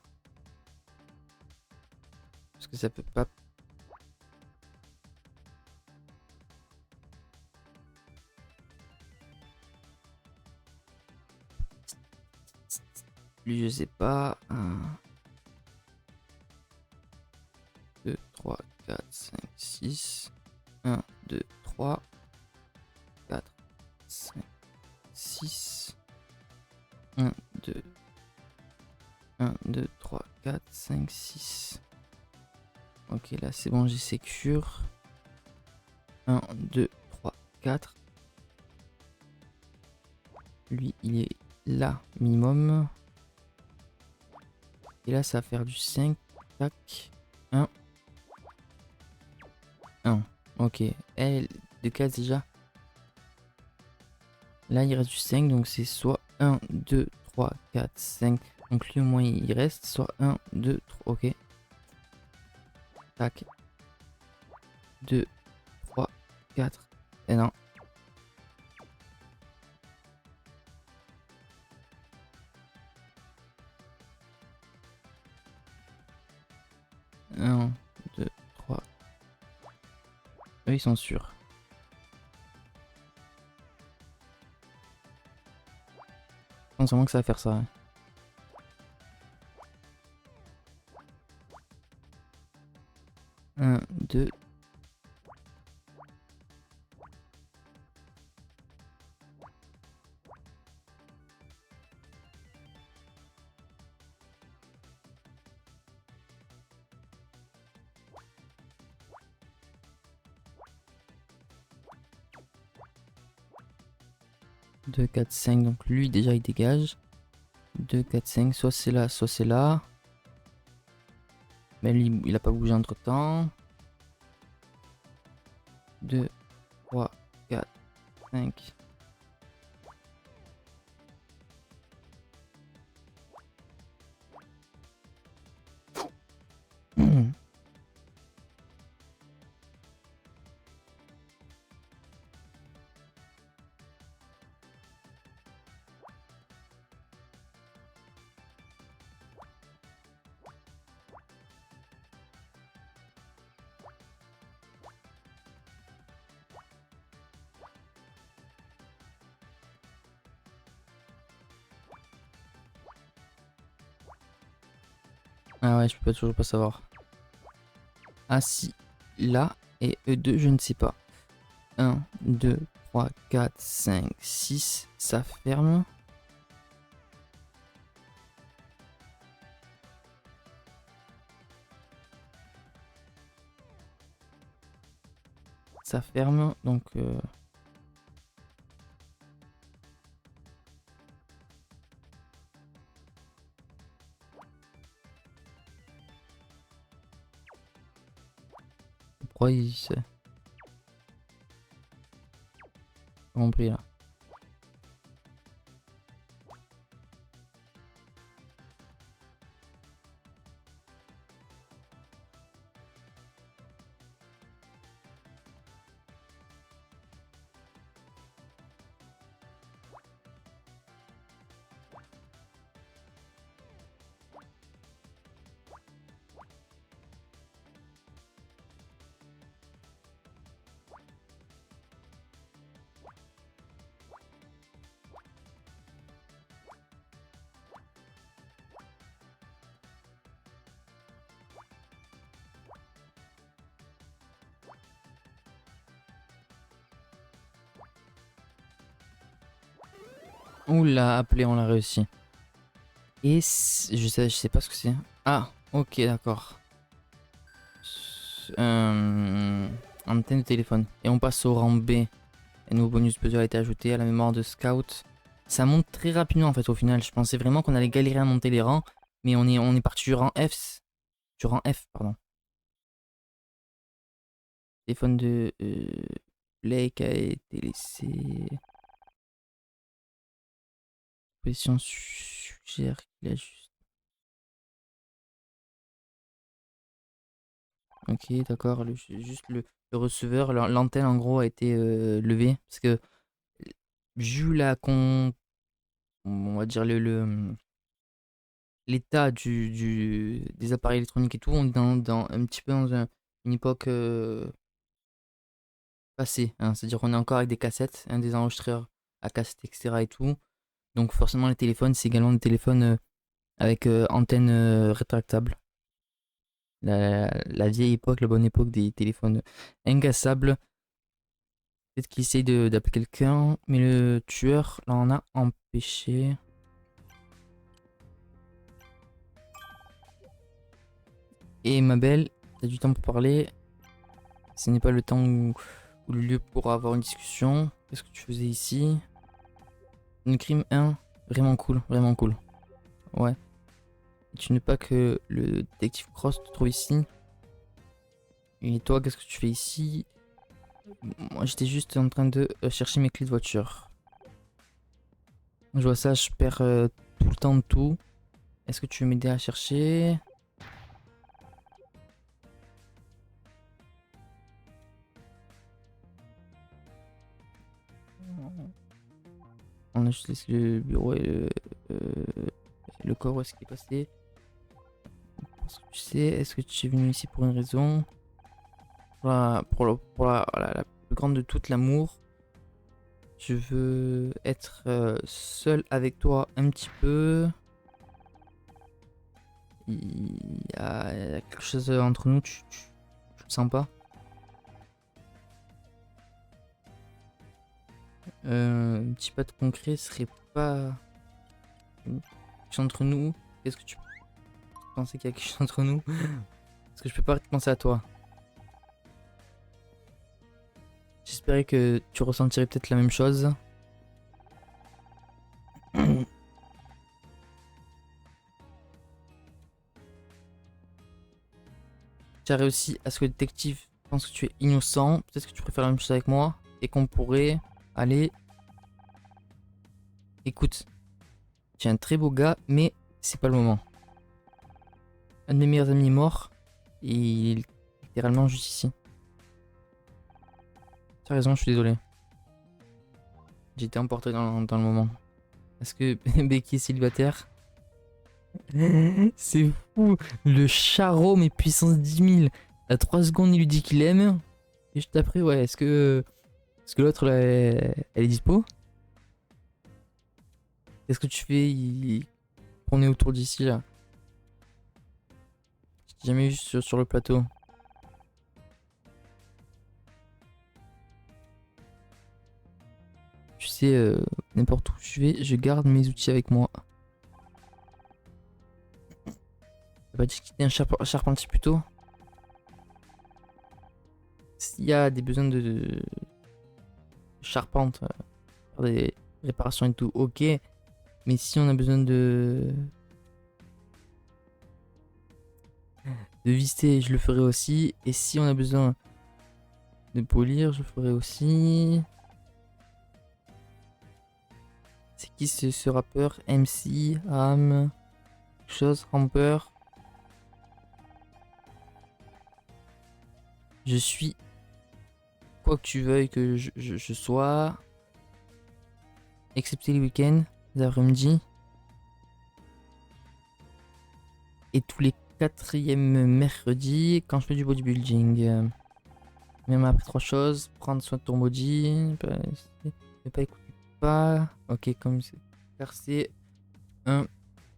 Parce que ça peut pas... Lui, je sais pas. 1, 2, 3, 4, 5, 6. 1, 2, 3, 4, 5, 6. 1, 2, 1, 2, 3, 4, 5, 6. Ok, là c'est bon, j'ai sécure. 1, 2, 3, 4. Lui, il est là, minimum. Et là, ça va faire du 5. Tac. 1. 1. Ok. Elle, de cases déjà. Là, il reste du 5. Donc, c'est soit 1, 2, 3, 4, 5. Donc, lui, au moins, il reste. Soit 1, 2, 3. Ok. Tac. 2, 3, 4. Et non. 1, 2, 3. Eux, ils sont sûrs. Je pense vraiment que ça va faire ça. Hein. 1, 2. Deux, 4, 5. Donc lui, déjà, il dégage. 2, 4, 5. Soit c'est là, soit c'est là. Mais lui, il a pas bougé entre temps. 2, 3, 4, 5. Ah ouais, je peux toujours pas savoir. Ah si, là, et E2, je ne sais pas. 1, 2, 3, 4, 5, 6, ça ferme. Ça ferme, donc... Pourquoi il... Compris là. Oula, appelé, on l'a réussi. Et je sais pas ce que c'est. Ah, ok, d'accord. Euh, Antenne de téléphone. Et on passe au rang B. Un nouveau bonus puzzle a été ajouté à la mémoire de Scout. Ça monte très rapidement en fait au final. Je pensais vraiment qu'on allait galérer à monter les rangs. Mais on est parti du rang F. Du rang F, pardon. Téléphone de Blake a été laissé. Position suggère qu'il a juste. Ok, d'accord. Juste le receveur, l'antenne en gros a été levée. Parce que vu on va dire l'état des appareils électroniques et tout, on est un petit peu dans une époque passée, hein. C'est-à-dire qu'on est encore avec des cassettes, des enregistreurs à cassette, etc. et tout. Donc forcément les téléphones, c'est également des téléphones avec antenne rétractable. La vieille époque, la bonne époque des téléphones incassables. Peut-être qu'il essaye d'appeler quelqu'un, mais le tueur l'en a empêché. Et ma belle, t'as du temps pour parler. Ce n'est pas le temps ou le lieu pour avoir une discussion. Qu'est-ce que tu faisais ici? Une crime 1, vraiment cool, vraiment cool. Ouais. Et tu n'es pas que le détective Cross te trouve ici. Et toi, qu'est-ce que tu fais ici? Moi, j'étais juste en train de chercher mes clés de voiture. Je vois ça, je perds tout le temps de tout. Est-ce que tu veux m'aider à chercher? On a juste laissé le bureau et le corps, où est-ce qu'il est passé? Est-ce que tu sais, est-ce que tu es venu ici pour une raison? Pour la plus grande de toutes, l'amour. Je veux être seul avec toi un petit peu. Il y a quelque chose entre nous, tu le sens pas? Un petit pas de concret serait pas quelque chose entre nous. Qu'est-ce que tu pensais qu'il y a quelque chose entre nous? Parce que je peux pas penser à toi. J'espérais que tu ressentirais peut-être la même chose. Tu as réussi à ce que le détective pense que tu es innocent. Peut-être que tu préfères la même chose avec moi. Et qu'on pourrait aller. Écoute, tu es un très beau gars, mais c'est pas le moment. Un de mes meilleurs amis est mort. Et il est littéralement juste ici. Tu as raison, je suis désolé. J'ai été emporté dans le moment. Est-ce que Becky est célibataire? C'est fou. Le charreau, mais puissance 10 000. À 3 secondes, il lui dit qu'il aime. Et juste après, ouais, est-ce que l'autre, là, elle est dispo? Qu'est-ce que tu fais? On est autour d'ici, là. Je t'ai jamais vu sur le plateau. Tu sais, n'importe où je vais, je garde mes outils avec moi. T'as pas dit que t'étais un charpentier plutôt? S'il y a des besoins de charpente, faire des réparations et tout, ok. Mais si on a besoin de visser, je le ferai aussi. Et si on a besoin de polir, je le ferai aussi. C'est qui ce rappeur? MC, Ram, quelque chose, Ramper. Je suis quoi que tu veuilles que je sois, excepté les week-ends, les après-midi. Et tous les quatrièmes mercredis quand je fais du bodybuilding. Même après trois choses, prendre soin de ton body, ne pas écouter pas. Ok, comme c'est. Car c'est un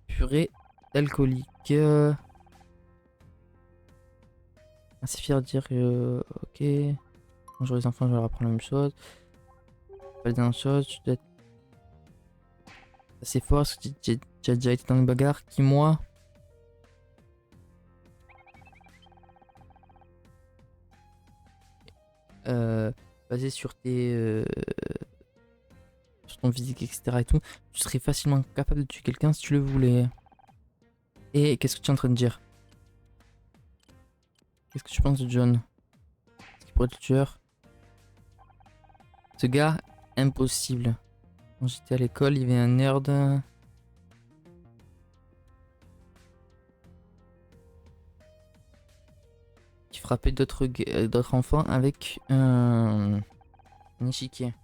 purée d'alcoolique. Assez fier de dire que. Ok. Quand j'aurai les enfants, je vais leur apprendre la même chose. Pas la dernière chose, tu dois être assez fort? Est-ce que tu as déjà été dans une bagarre? Qui, moi? Euh, Basé sur sur ton physique, etc. et tout, tu serais facilement capable de tuer quelqu'un si tu le voulais. Et qu'est-ce que tu es en train de dire? Qu'est-ce que tu penses de John? Est-ce qu'il pourrait être le tueur? Ce gars, impossible. Quand j'étais à l'école, il y avait un nerd. Qui frappait d'autres enfants avec un échiquier.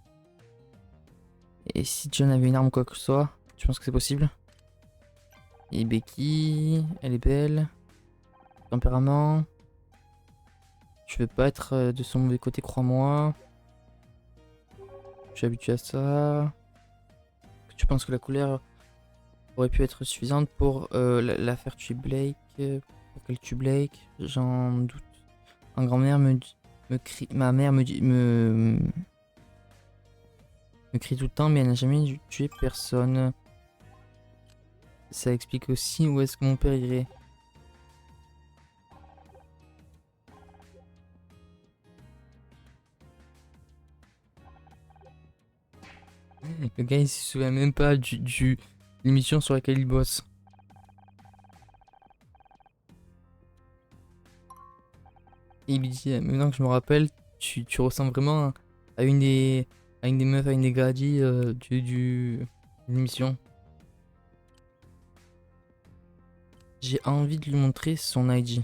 Et si John avait une arme ou quoi que ce soit, tu penses que c'est possible? Et Becky, elle est belle. Tempérament. Je veux pas être de son mauvais côté, crois-moi. Je suis habitué à ça. Tu penses que la couleur aurait pu être suffisante pour la faire tuer Blake? Pour qu'elle tue Blake? J'en doute. Ma grand-mère me crie. Ma mère me crie tout le temps, mais elle n'a jamais tué personne. Ça explique aussi où est-ce que mon père irait. Le gars il se souvient même pas du l'émission sur laquelle il bosse. Et il lui dit, maintenant que je me rappelle, tu ressembles vraiment à une des meufs, à une des gadis de l'émission. J'ai envie de lui montrer son ID.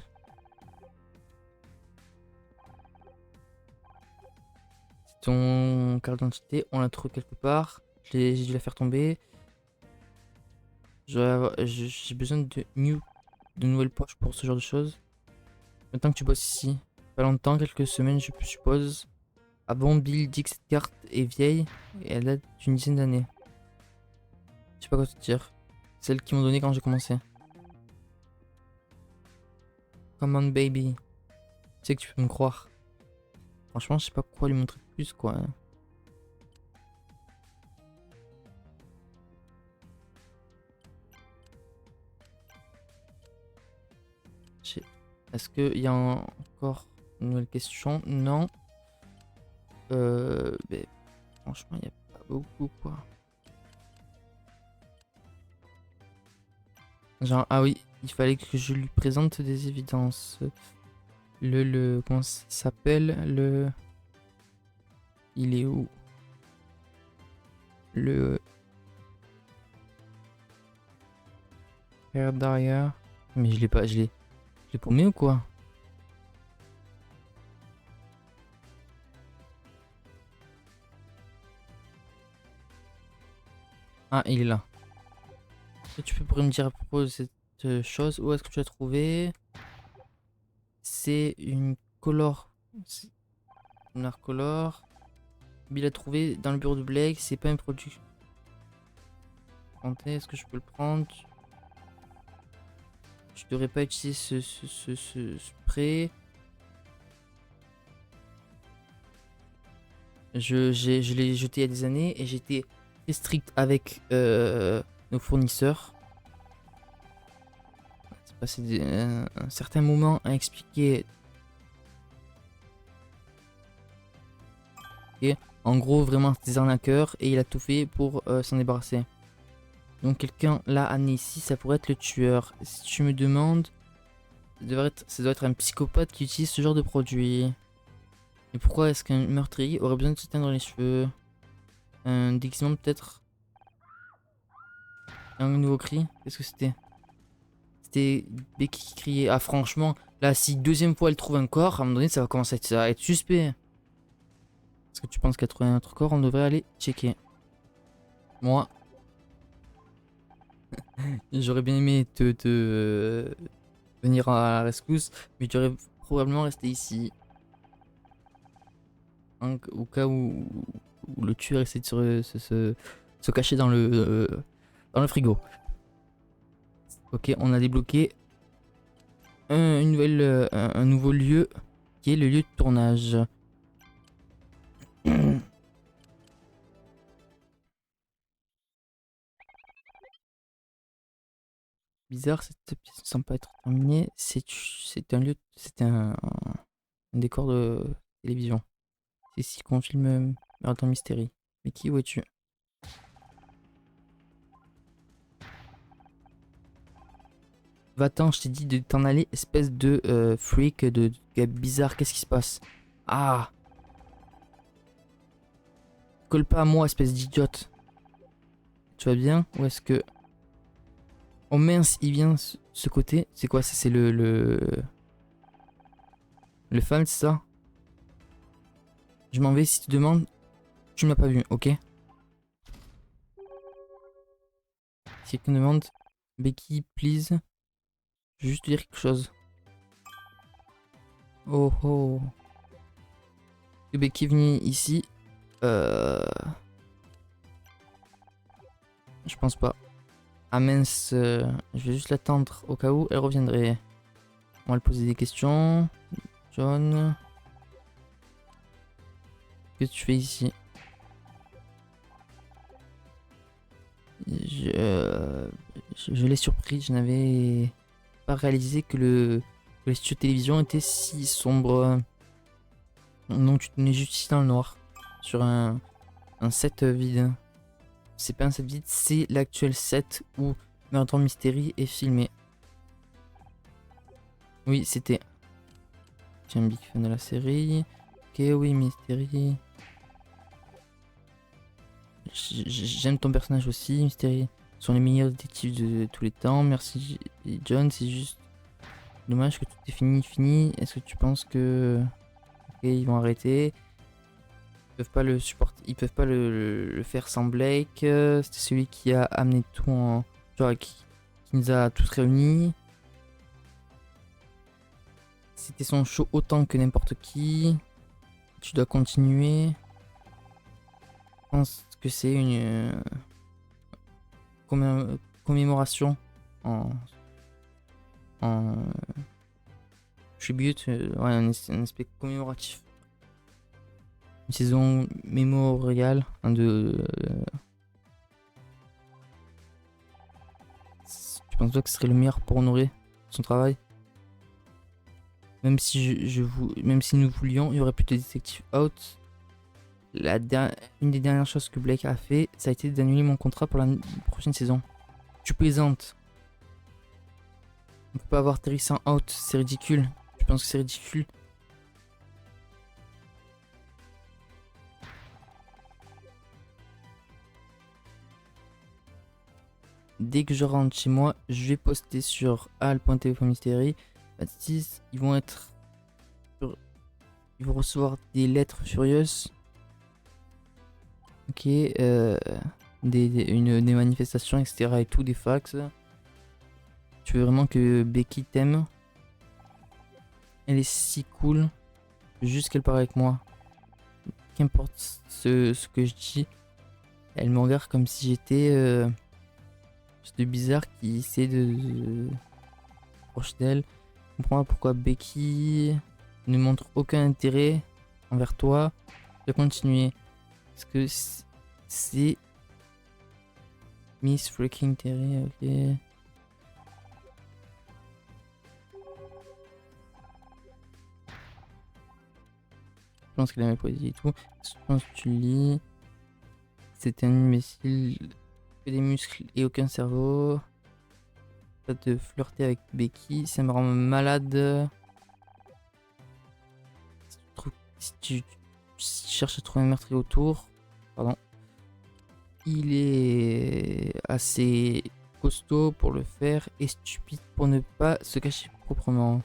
Ton carte d'identité, on l'a trouvé quelque part. J'ai dû la faire tomber. J'ai besoin de nouvelles poches pour ce genre de choses. Maintenant que tu bosses ici, pas longtemps, quelques semaines, je suppose. Ah bon, Bill dit que cette carte est vieille et elle date d'une dizaine d'années. Je sais pas quoi te dire. Celle qu'ils m'ont donnée quand j'ai commencé. Come on, baby. Tu sais que tu peux me croire. Franchement, je sais pas quoi lui montrer de plus, quoi. Est-ce qu'il y a encore une nouvelle question? Non. Mais franchement, il n'y a pas beaucoup, quoi. Genre, ah oui, il fallait que je lui présente des évidences. Comment ça s'appelle? Il est où? Le père d'arrière. Mais je l'ai pas, je l'ai paumé ou quoi? Ah, il est là. Est-ce que tu peux me dire à propos de cette chose? Où est-ce que tu l'as trouvé? C'est une color. C'est une art color. Il l'a trouvé dans le bureau de Blake. C'est pas un produit. Est-ce que je peux le prendre? Je devrais pas utiliser ce spray. Je l'ai jeté il y a des années et j'étais très strict avec nos fournisseurs. C'est passé un certain moment à expliquer. Et en gros, vraiment, c'est des arnaqueurs et il a tout fait pour s'en débarrasser. Donc quelqu'un là amené ici, ça pourrait être le tueur. Si tu me demandes, ça doit être un psychopathe qui utilise ce genre de produit. Et pourquoi est-ce qu'un meurtrier aurait besoin de se teindre les cheveux? Un déguisement peut-être? Un nouveau cri? Qu'est-ce que c'était? C'était Becky qui criait. Ah franchement, là si deuxième fois elle trouve un corps, à un moment donné ça va commencer à être suspect. Est-ce que tu penses qu'elle a trouvé un autre corps? On devrait aller checker. Moi, j'aurais bien aimé venir à la rescousse, mais tu aurais probablement resté ici. Au cas où le tueur essaie de se cacher dans le frigo. Ok, on a débloqué un nouveau lieu qui est le lieu de tournage. Bizarre, cette pièce ne semble pas être terminée. C'est un lieu, c'est un décor de télévision. C'est ici qu'on filme Meurtre Mystery. Mais qui, où es-tu? Va-t'en, je t'ai dit de t'en aller, espèce de freak, de gars bizarre. Qu'est-ce qui se passe? Ah! Colle pas à moi, espèce d'idiote. Tu vas bien? Ou est-ce que... Oh mince, il vient ce côté. C'est quoi? C'est le fan, c'est ça? Je m'en vais si tu demandes. Tu ne m'as pas vu, ok? Si quelqu'un demande, Becky, please. Je vais juste te dire quelque chose. Oh oh. Becky est venue ici. Je pense pas. Ah mince, je vais juste l'attendre au cas où elle reviendrait. On va lui poser des questions. John. Qu'est-ce que tu fais ici? Je l'ai surpris, je n'avais pas réalisé que le studio de télévision était si sombre. Non, tu tenais juste ici dans le noir. Sur un set vide. C'est pas un set vide, c'est l'actuel set où Meurtre Mystery est filmé. Oui, c'était. Je suis un big fan de la série. Ok, oui, Mystery. J'aime ton personnage aussi, Mystery. Ce sont les meilleurs détectives de tous les temps. Merci, John. C'est juste dommage que tout est fini. Est-ce que tu penses que. Ok, ils vont arrêter. Ils peuvent pas le supporter. Ils peuvent pas le faire sans Blake. C'était celui qui a amené tout en. Genre, qui nous a tous réunis. C'était son show autant que n'importe qui. Tu dois continuer. Je pense que c'est une commémoration en tribute, ouais, un aspect commémoratif. Une saison mémoriale tu penses toi que ce serait le meilleur pour honorer son travail? Même si même si nous voulions, il y aurait plus de Detective Out. Une des dernières choses que Blake a fait, ça a été d'annuler mon contrat pour la prochaine saison. Tu plaisantes. On peut pas avoir Terry sans Out, c'est ridicule. Je pense que c'est ridicule. Dès que je rentre chez moi, je vais poster sur al.tvmystery. Baptiste, ils vont recevoir des lettres furieuses. Ok, des manifestations, etc. et tout, des fax. Tu veux vraiment que Becky t'aime? Elle est si cool. Juste qu'elle parle avec moi. Qu'importe ce que je dis, elle me regarde comme si j'étais de bizarre qui essaie de proche d'elle. Je comprends pas pourquoi Becky ne montre aucun intérêt envers toi de continuer. Parce que c'est Miss Freaking Terry, ok. Je pense qu'elle a ma poésie et tout. Je pense que tu lis. C'est un imbécile. Que des muscles et aucun cerveau. Pas de flirter avec Becky, ça me rend malade. Si tu cherches à trouver un meurtrier autour, pardon, il est assez costaud pour le faire et stupide pour ne pas se cacher proprement.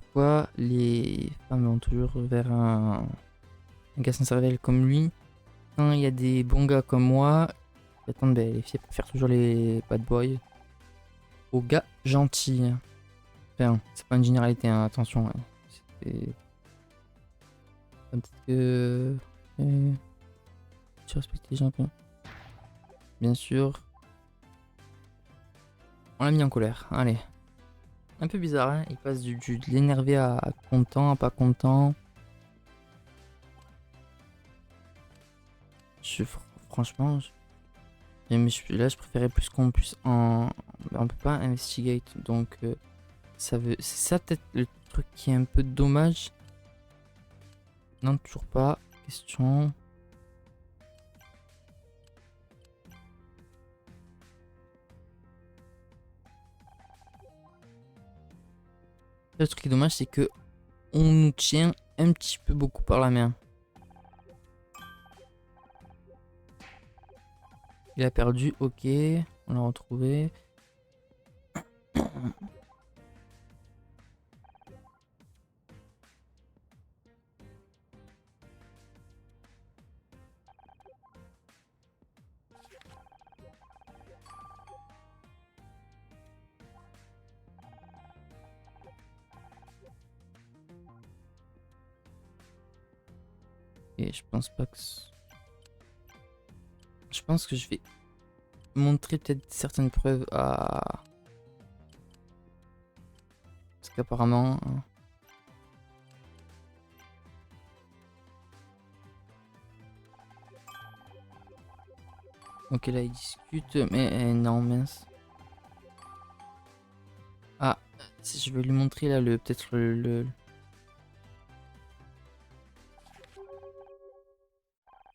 Pourquoi les femmes vont toujours vers un gars sans cervelle comme lui quand il y a des bons gars comme moi? Attends, ben, les filles préfèrent toujours les bad boys aux gars gentils. Enfin, c'est pas une généralité, hein, attention. Ouais. Peut-être que tu respectes les gens. Bien sûr. On l'a mis en colère. Allez. Un peu bizarre, hein. Il passe de l'énervé à content, à pas content. Franchement, Mais là, je préférais plus qu'on puisse en... On peut pas investigate, donc c'est ça peut-être le truc qui est un peu dommage. Non, toujours pas. Question. Le truc qui est dommage, c'est que on nous tient un petit peu beaucoup par la main. Il a perdu, ok. On l'a retrouvé. Et je pense pas que... Je pense que je vais montrer peut-être certaines preuves à... Parce qu'apparemment... Ok, là, ils discutent, mais non, mince. Ah, si je vais lui montrer là, peut-être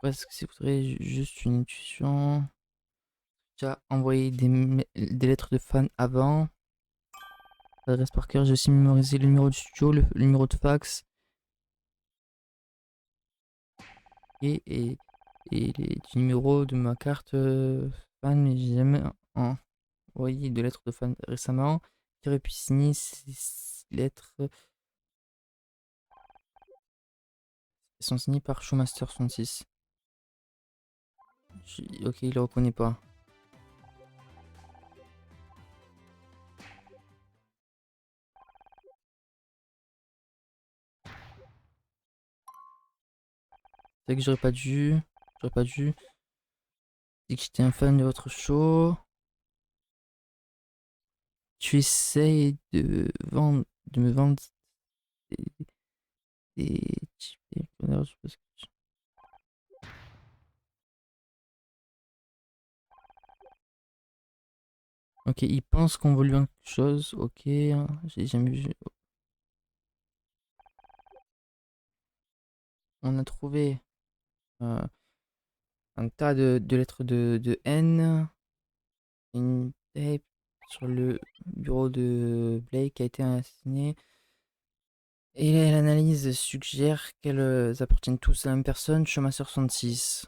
Ouais, est-ce que c'est juste une intuition? Tu as envoyé des lettres de fans avant. Adresse par cœur, j'ai aussi mémorisé le numéro du studio, le numéro de fax et les du numéro de ma carte fan, mais j'ai jamais envoyé de lettres de fan récemment. Qui aurait pu signer ces lettres. Elles sont signées par Showmaster66. Ok, il le reconnaît pas. C'est vrai que j'aurais pas dû. J'aurais pas dû. Dit que j'étais un fan de votre show. Tu essayes de me vendre des, chips et connards, je pense que Ok, il pense qu'on veut lui vendre quelque chose. Ok, hein, j'ai jamais vu. On a trouvé euh, un tas de lettres de haine. Une tape sur le bureau de Blake qui a été assassiné. Et l'analyse suggère qu'elles appartiennent tous à la même personne, Showmaster 66.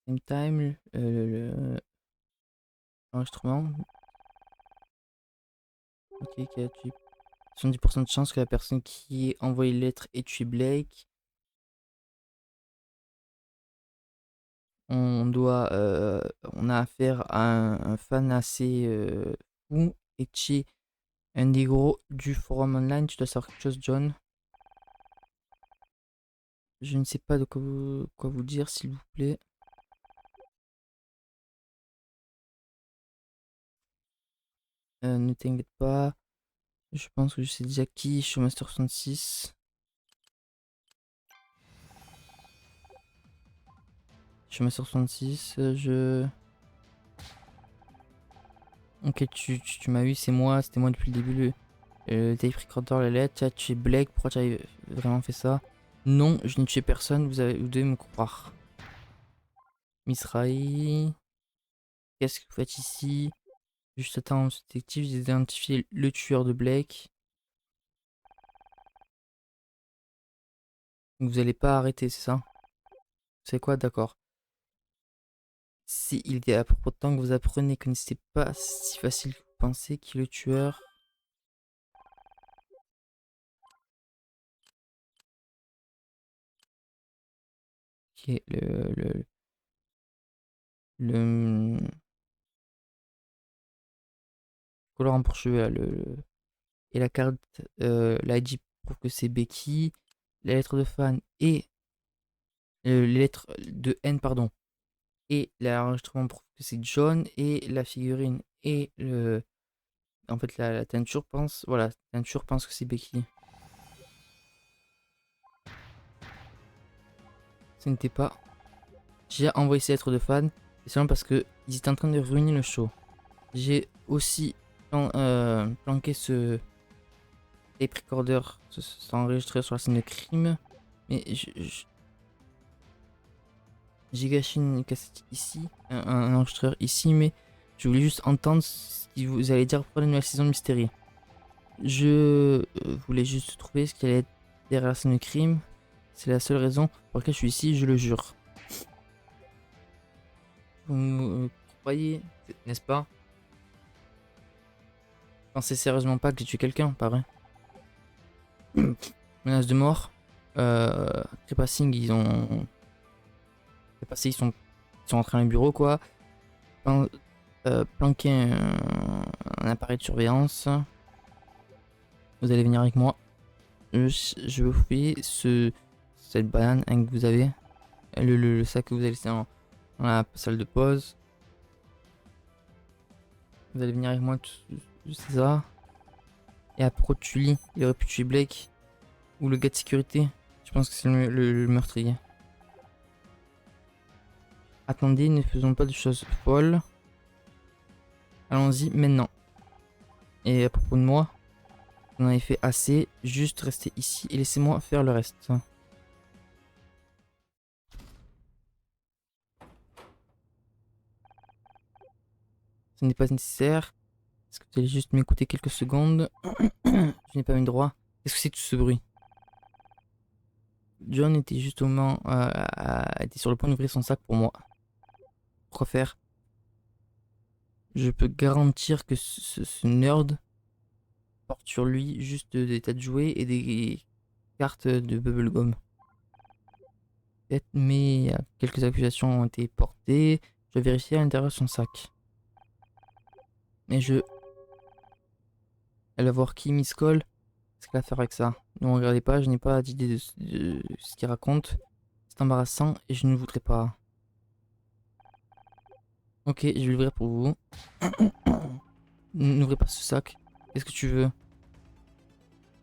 Same time, l'enregistrement. Ok, qui a tué 70% de chance que la personne qui a envoyé les lettres ait tué Blake. On a affaire à un fan assez fou et tué un des gros du forum online. Tu dois savoir quelque chose, John. Je ne sais pas de quoi vous dire, s'il vous plaît. Ne t'inquiète pas. Je pense que je sais déjà qui, Showmaster 66. Showmaster 66, Ok, tu m'as eu, c'est moi, c'était moi depuis le début, le tape recorder, la lettre. Tu as tué Blake, pourquoi tu as vraiment fait ça? Non, je n'ai tué personne, vous devez me croire. Miss Rai, qu'est-ce que vous faites ici? Juste attends, détective, j'ai identifié le tueur de Blake. Vous allez pas arrêter, c'est ça? C'est quoi, d'accord. Si il est à propos de temps que vous apprenez que c'était pas si facile que vous pensez qui est le tueur. Qui est le colorant pour cheveux, là, et la carte, l'ID prouve que c'est Becky. La lettre de fan et les lettres de N, pardon. Et l'enregistrement prouve que c'est John. Et la figurine et en fait, la teinture pense. Voilà, la teinture pense que c'est Becky. Ce n'était pas. J'ai envoyé ces lettres de fan. C'est seulement parce que ils étaient en train de ruiner le show. J'ai aussi planqué ce tape recorder, cet enregistré sur la scène de crime. Mais j'ai gâché une cassette ici, un enregistreur ici, mais je voulais juste entendre ce que vous allez dire pour la nouvelle saison de Mystery. Je voulais juste trouver ce qui allait être derrière la scène de crime. C'est la seule raison pour laquelle je suis ici, je le jure. Vous me croyez, n'est-ce pas? Pensez sérieusement pas que j'ai tué quelqu'un, pas vrai? Menace de mort. Trépassing, ils sont rentrés dans le bureau, quoi. Planquer un appareil de surveillance. Vous allez venir avec moi. Je vais fouiller cette banane hein, que vous avez. Le sac que vous avez laissé dans la salle de pause. Vous allez venir avec moi, c'est ça. Et à propos de Tully, il aurait pu tuer Blake. Ou le gars de sécurité. Je pense que c'est le meurtrier. Attendez, ne faisons pas de choses folles. Allons-y maintenant. Et à propos de moi, on en avait fait assez. Juste restez ici et laissez-moi faire le reste. Ce n'est pas nécessaire. Est-ce que vous allez juste m'écouter quelques secondes? Je n'ai pas eu le droit. Qu'est-ce que c'est tout ce bruit? John était justement était sur le point d'ouvrir son sac pour moi. Pourquoi faire? Je peux garantir que ce nerd porte sur lui juste des tas de jouets et des cartes de bubblegum. Mais quelques accusations ont été portées. Je vais vérifier à l'intérieur de son sac. Mais elle va voir qui Miss Cole. Qu'est-ce qu'elle va faire avec ça? Ne regardez pas, je n'ai pas d'idée de ce qu'il raconte. C'est embarrassant et je ne voudrais pas. Ok, je vais l'ouvrir pour vous. N'ouvrez pas ce sac. Qu'est-ce que tu veux?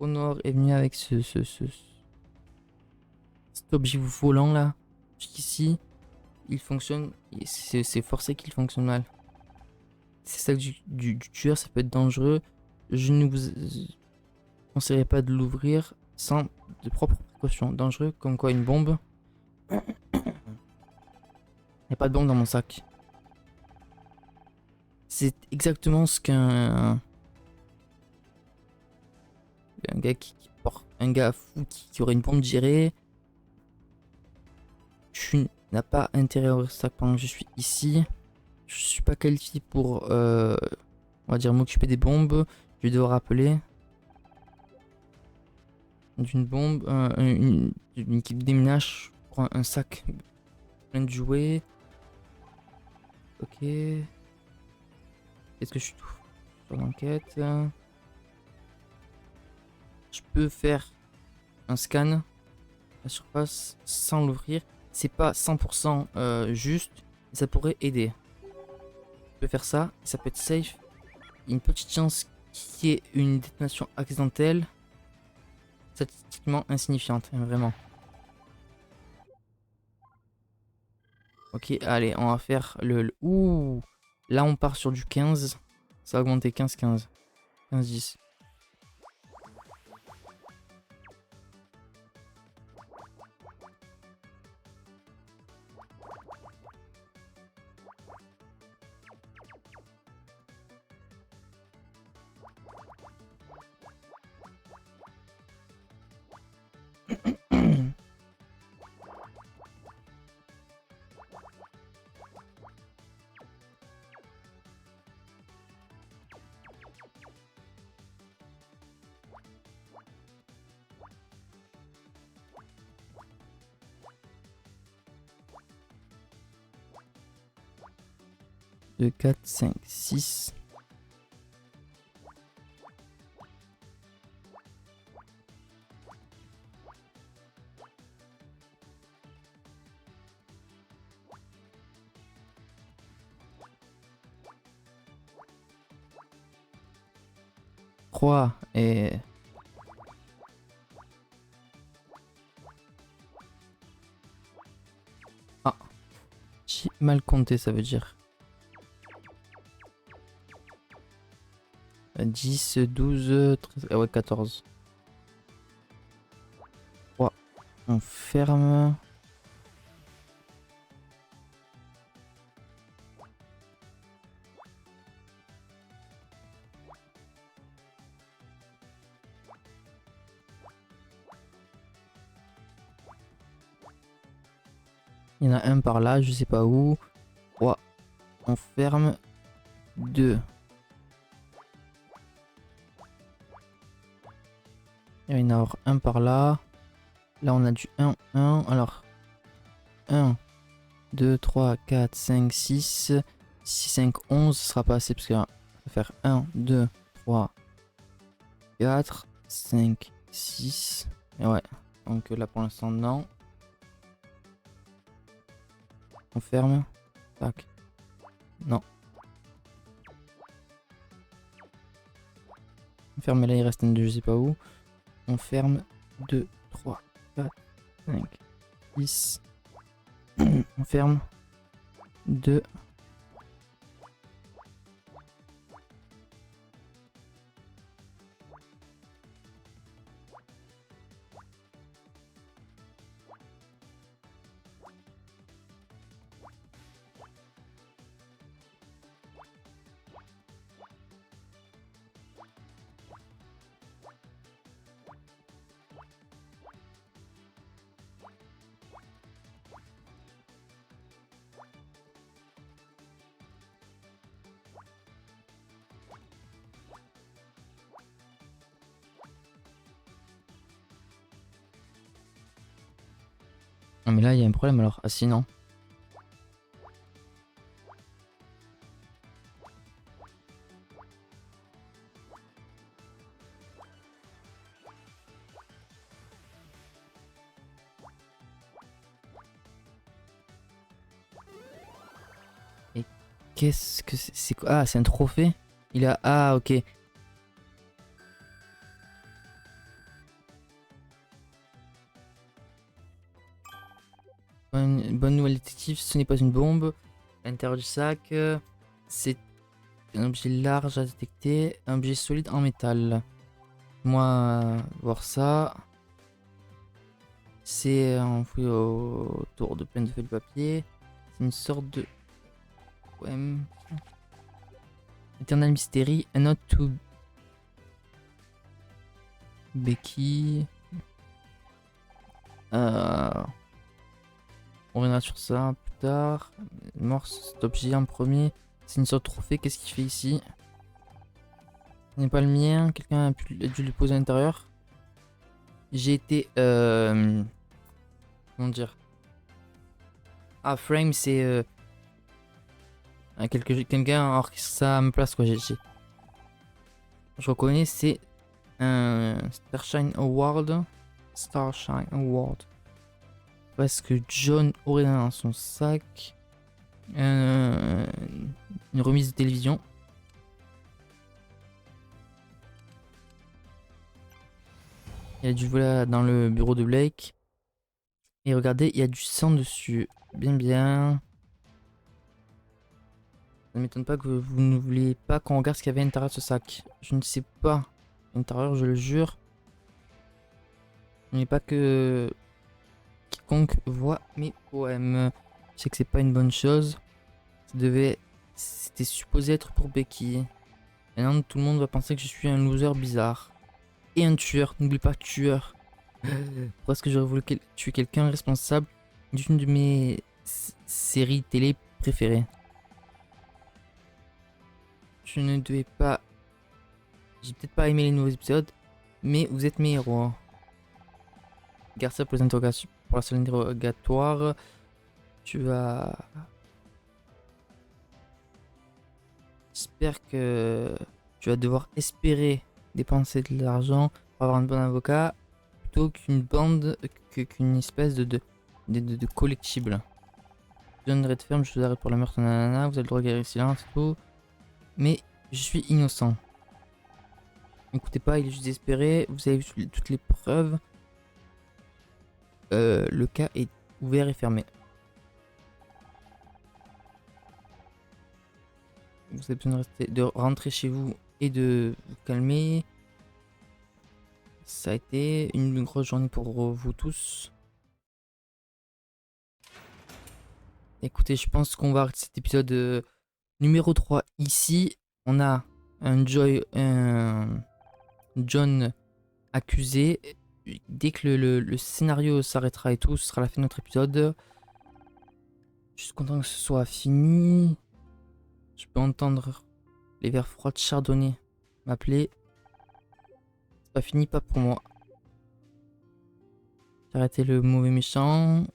Honor est venu avec cet objet volant là. Jusqu'ici, il fonctionne. C'est forcé qu'il fonctionne mal. C'est ça du tueur, ça peut être dangereux. Je ne vous conseillerais pas de l'ouvrir sans de propres précautions. Dangereux comme quoi une bombe. Il n'y a pas de bombe dans mon sac. C'est exactement ce qu'un gars un gars fou qui aurait une bombe dirait. Tu n'as pas intérêt à ouvrir ce sac pendant que je suis ici. Je suis pas qualifié pour on va dire m'occuper des bombes. Je vais devoir appeler d'une bombe une équipe de déminage pour un sac plein de jouets. Ok. Est-ce que je suis tout sur l'enquête? Je peux faire un scan à la surface sans l'ouvrir. C'est pas 100% juste, mais ça pourrait aider. Je peux faire ça, ça peut être safe. Il y a une petite chance qu'il y ait une détonation accidentelle. Statistiquement insignifiante, hein, vraiment. Ok, allez, on va faire Ouh! Là, on part sur du 15. Ça va augmenter 15-15. 15-10. Deux, 4, 5, 6. Trois et... Ah. J'ai mal compté, ça veut dire. 10, 12, 13, ah ouais, 14. 3. On ferme. Il y en a un par là, je sais pas où. 3. On ferme. 2. Il y en a un par là. Là, on a du 1, 1. Alors, 1, 2, 3, 4, 5, 6. 6, 5, 11. Ce sera pas assez parce que ça va faire 1, 2, 3, 4, 5, 6. Et ouais. Donc là, pour l'instant, non. On ferme. Tac. Non. On ferme, là, il reste un de je sais pas où. On ferme 2, 3, 4, 5, 6. On ferme 2. Non mais là il y a un problème alors. Ah si non. Et qu'est-ce que c'est quoi? Ah c'est un trophée. Il a... Ah ok. Bonne nouvelle détective, ce n'est pas une bombe. À l'intérieur du sac, c'est un objet large à détecter, un objet solide en métal. Moi, voir ça. C'est enfoui autour de plein de feuilles de papier. C'est une sorte de poème. Eternal Mystery, a note to Becky. On reviendra sur ça plus tard. Morse, cet objet en premier. C'est une sorte de trophée. Qu'est-ce qu'il fait ici? Ce n'est pas le mien. Quelqu'un a dû le poser à l'intérieur. J'ai été... comment dire? Ah, Frame, c'est... quelqu'un a orchestré ça à ma place, quoi. Je reconnais, c'est un Starshine Award. Starshine Award. Parce que John aurait dans son sac une remise de télévision. Il a dû voler dans le bureau de Blake. Et regardez, il y a du sang dessus. Bien bien. Ça ne m'étonne pas que vous ne vouliez pas qu'on regarde ce qu'il y avait à l'intérieur de ce sac. Je ne sais pas. À l'intérieur, je le jure. Il n'est pas que quiconque voit mes poèmes. Je sais que c'est pas une bonne chose. C'était supposé être pour Becky. Maintenant, tout le monde va penser que je suis un loser bizarre. Et un tueur. N'oublie pas, tueur. Pourquoi est-ce que j'aurais voulu tuer quelqu'un responsable d'une de mes séries télé préférées? Je ne devais pas... J'ai peut-être pas aimé les nouveaux épisodes, mais vous êtes mes héros. Garde ça pour les interrogations. Pour la seule interrogatoire, tu vas... J'espère que tu vas devoir espérer dépenser de l'argent pour avoir un bon avocat plutôt qu'une bande, qu'une espèce de collectible. John Redfern, je vous arrête pour la meurtre, nanana, vous avez le droit à garder le silence et tout. Mais je suis innocent. N'écoutez pas, il est juste désespéré. Vous avez vu toutes les preuves. Le cas est ouvert et fermé. vous avez besoin de rentrer chez vous et de vous calmer. Ça a été une grosse journée pour vous tous. Écoutez, je pense qu'on va arrêter cet épisode numéro 3 ici. On a un John accusé. Dès que le scénario s'arrêtera et tout, ce sera la fin de notre épisode. Je suis content que ce soit fini. Je peux entendre les verres froids de chardonnay m'appeler. C'est pas fini, pas pour moi. J'ai arrêté le mauvais méchant.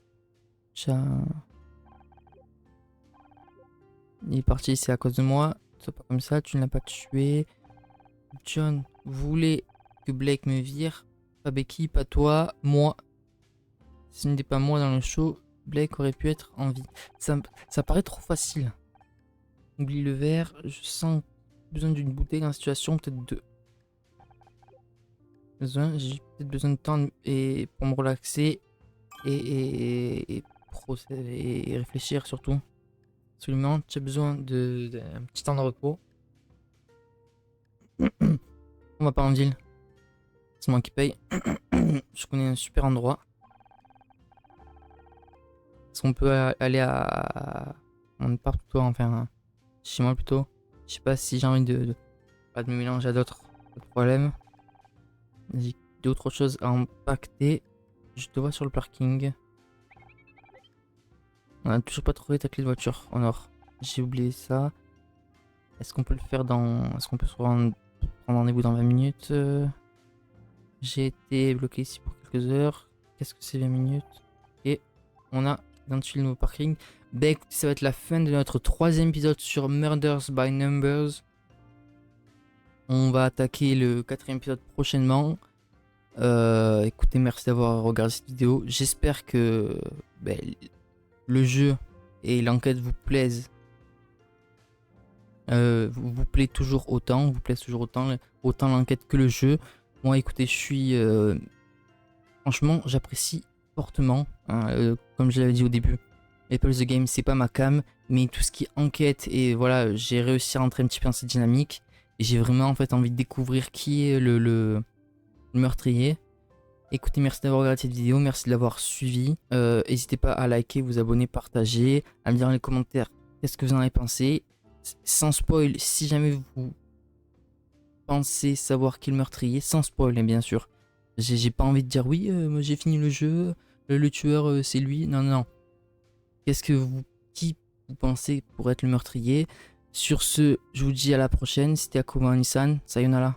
Il est parti, c'est à cause de moi. C'est pas comme ça, tu ne l'as pas tué. John voulait que Blake me vire. Pas Becky, pas toi, moi. Ce n'était pas moi dans le show, Blake aurait pu être en vie. Ça paraît trop facile. Oublie le verre, je sens besoin d'une bouteille dans la situation, peut-être deux. J'ai peut-être besoin de temps et pour me relaxer et réfléchir surtout. Absolument, tu as besoin d'un petit temps de repos. On va pas en ville. C'est moi qui paye. Je connais un super endroit. Est-ce qu'on peut aller à... On part plutôt, enfin, chez moi plutôt. Je sais pas si j'ai envie pas de me mélanger à d'autres problèmes. J'ai d'autres choses à impacter. Je te vois sur le parking. On a toujours pas trouvé ta clé de voiture en or. J'ai oublié ça. Est-ce qu'on peut le faire dans... Est-ce qu'on peut se prendre rendez-vous dans 20 minutes J'ai été bloqué ici pour quelques heures. Qu'est-ce que c'est 20 minutes? Et on a identifié le nouveau parking. Bah écoutez, ça va être la fin de notre 3e épisode sur Murders by Numbers. On va attaquer le 4e épisode prochainement. Écoutez, merci d'avoir regardé cette vidéo. J'espère que le jeu et l'enquête vous plaisent. Vous plaît toujours autant. Vous plaise toujours autant l'enquête que le jeu. Moi, écoutez, je suis... franchement, j'apprécie fortement. Hein, comme je l'avais dit au début, Apple the Game, c'est pas ma cam. Mais tout ce qui est enquête, et voilà, j'ai réussi à rentrer un petit peu dans cette dynamique. Et j'ai vraiment en fait envie de découvrir qui est le meurtrier. Écoutez, merci d'avoir regardé cette vidéo, merci de l'avoir suivi. N'hésitez pas à liker, vous abonner, partager, à me dire dans les commentaires qu'est-ce que vous en avez pensé. Sans spoil, si jamais vous pensez savoir qui est le meurtrier, sans spoil bien sûr. J'ai pas envie de dire oui, moi j'ai fini le jeu, le tueur c'est lui. Non, non. Qui vous pensez pour être le meurtrier? Sur ce, je vous dis à la prochaine. C'était Akuma Nissan. Sayonara.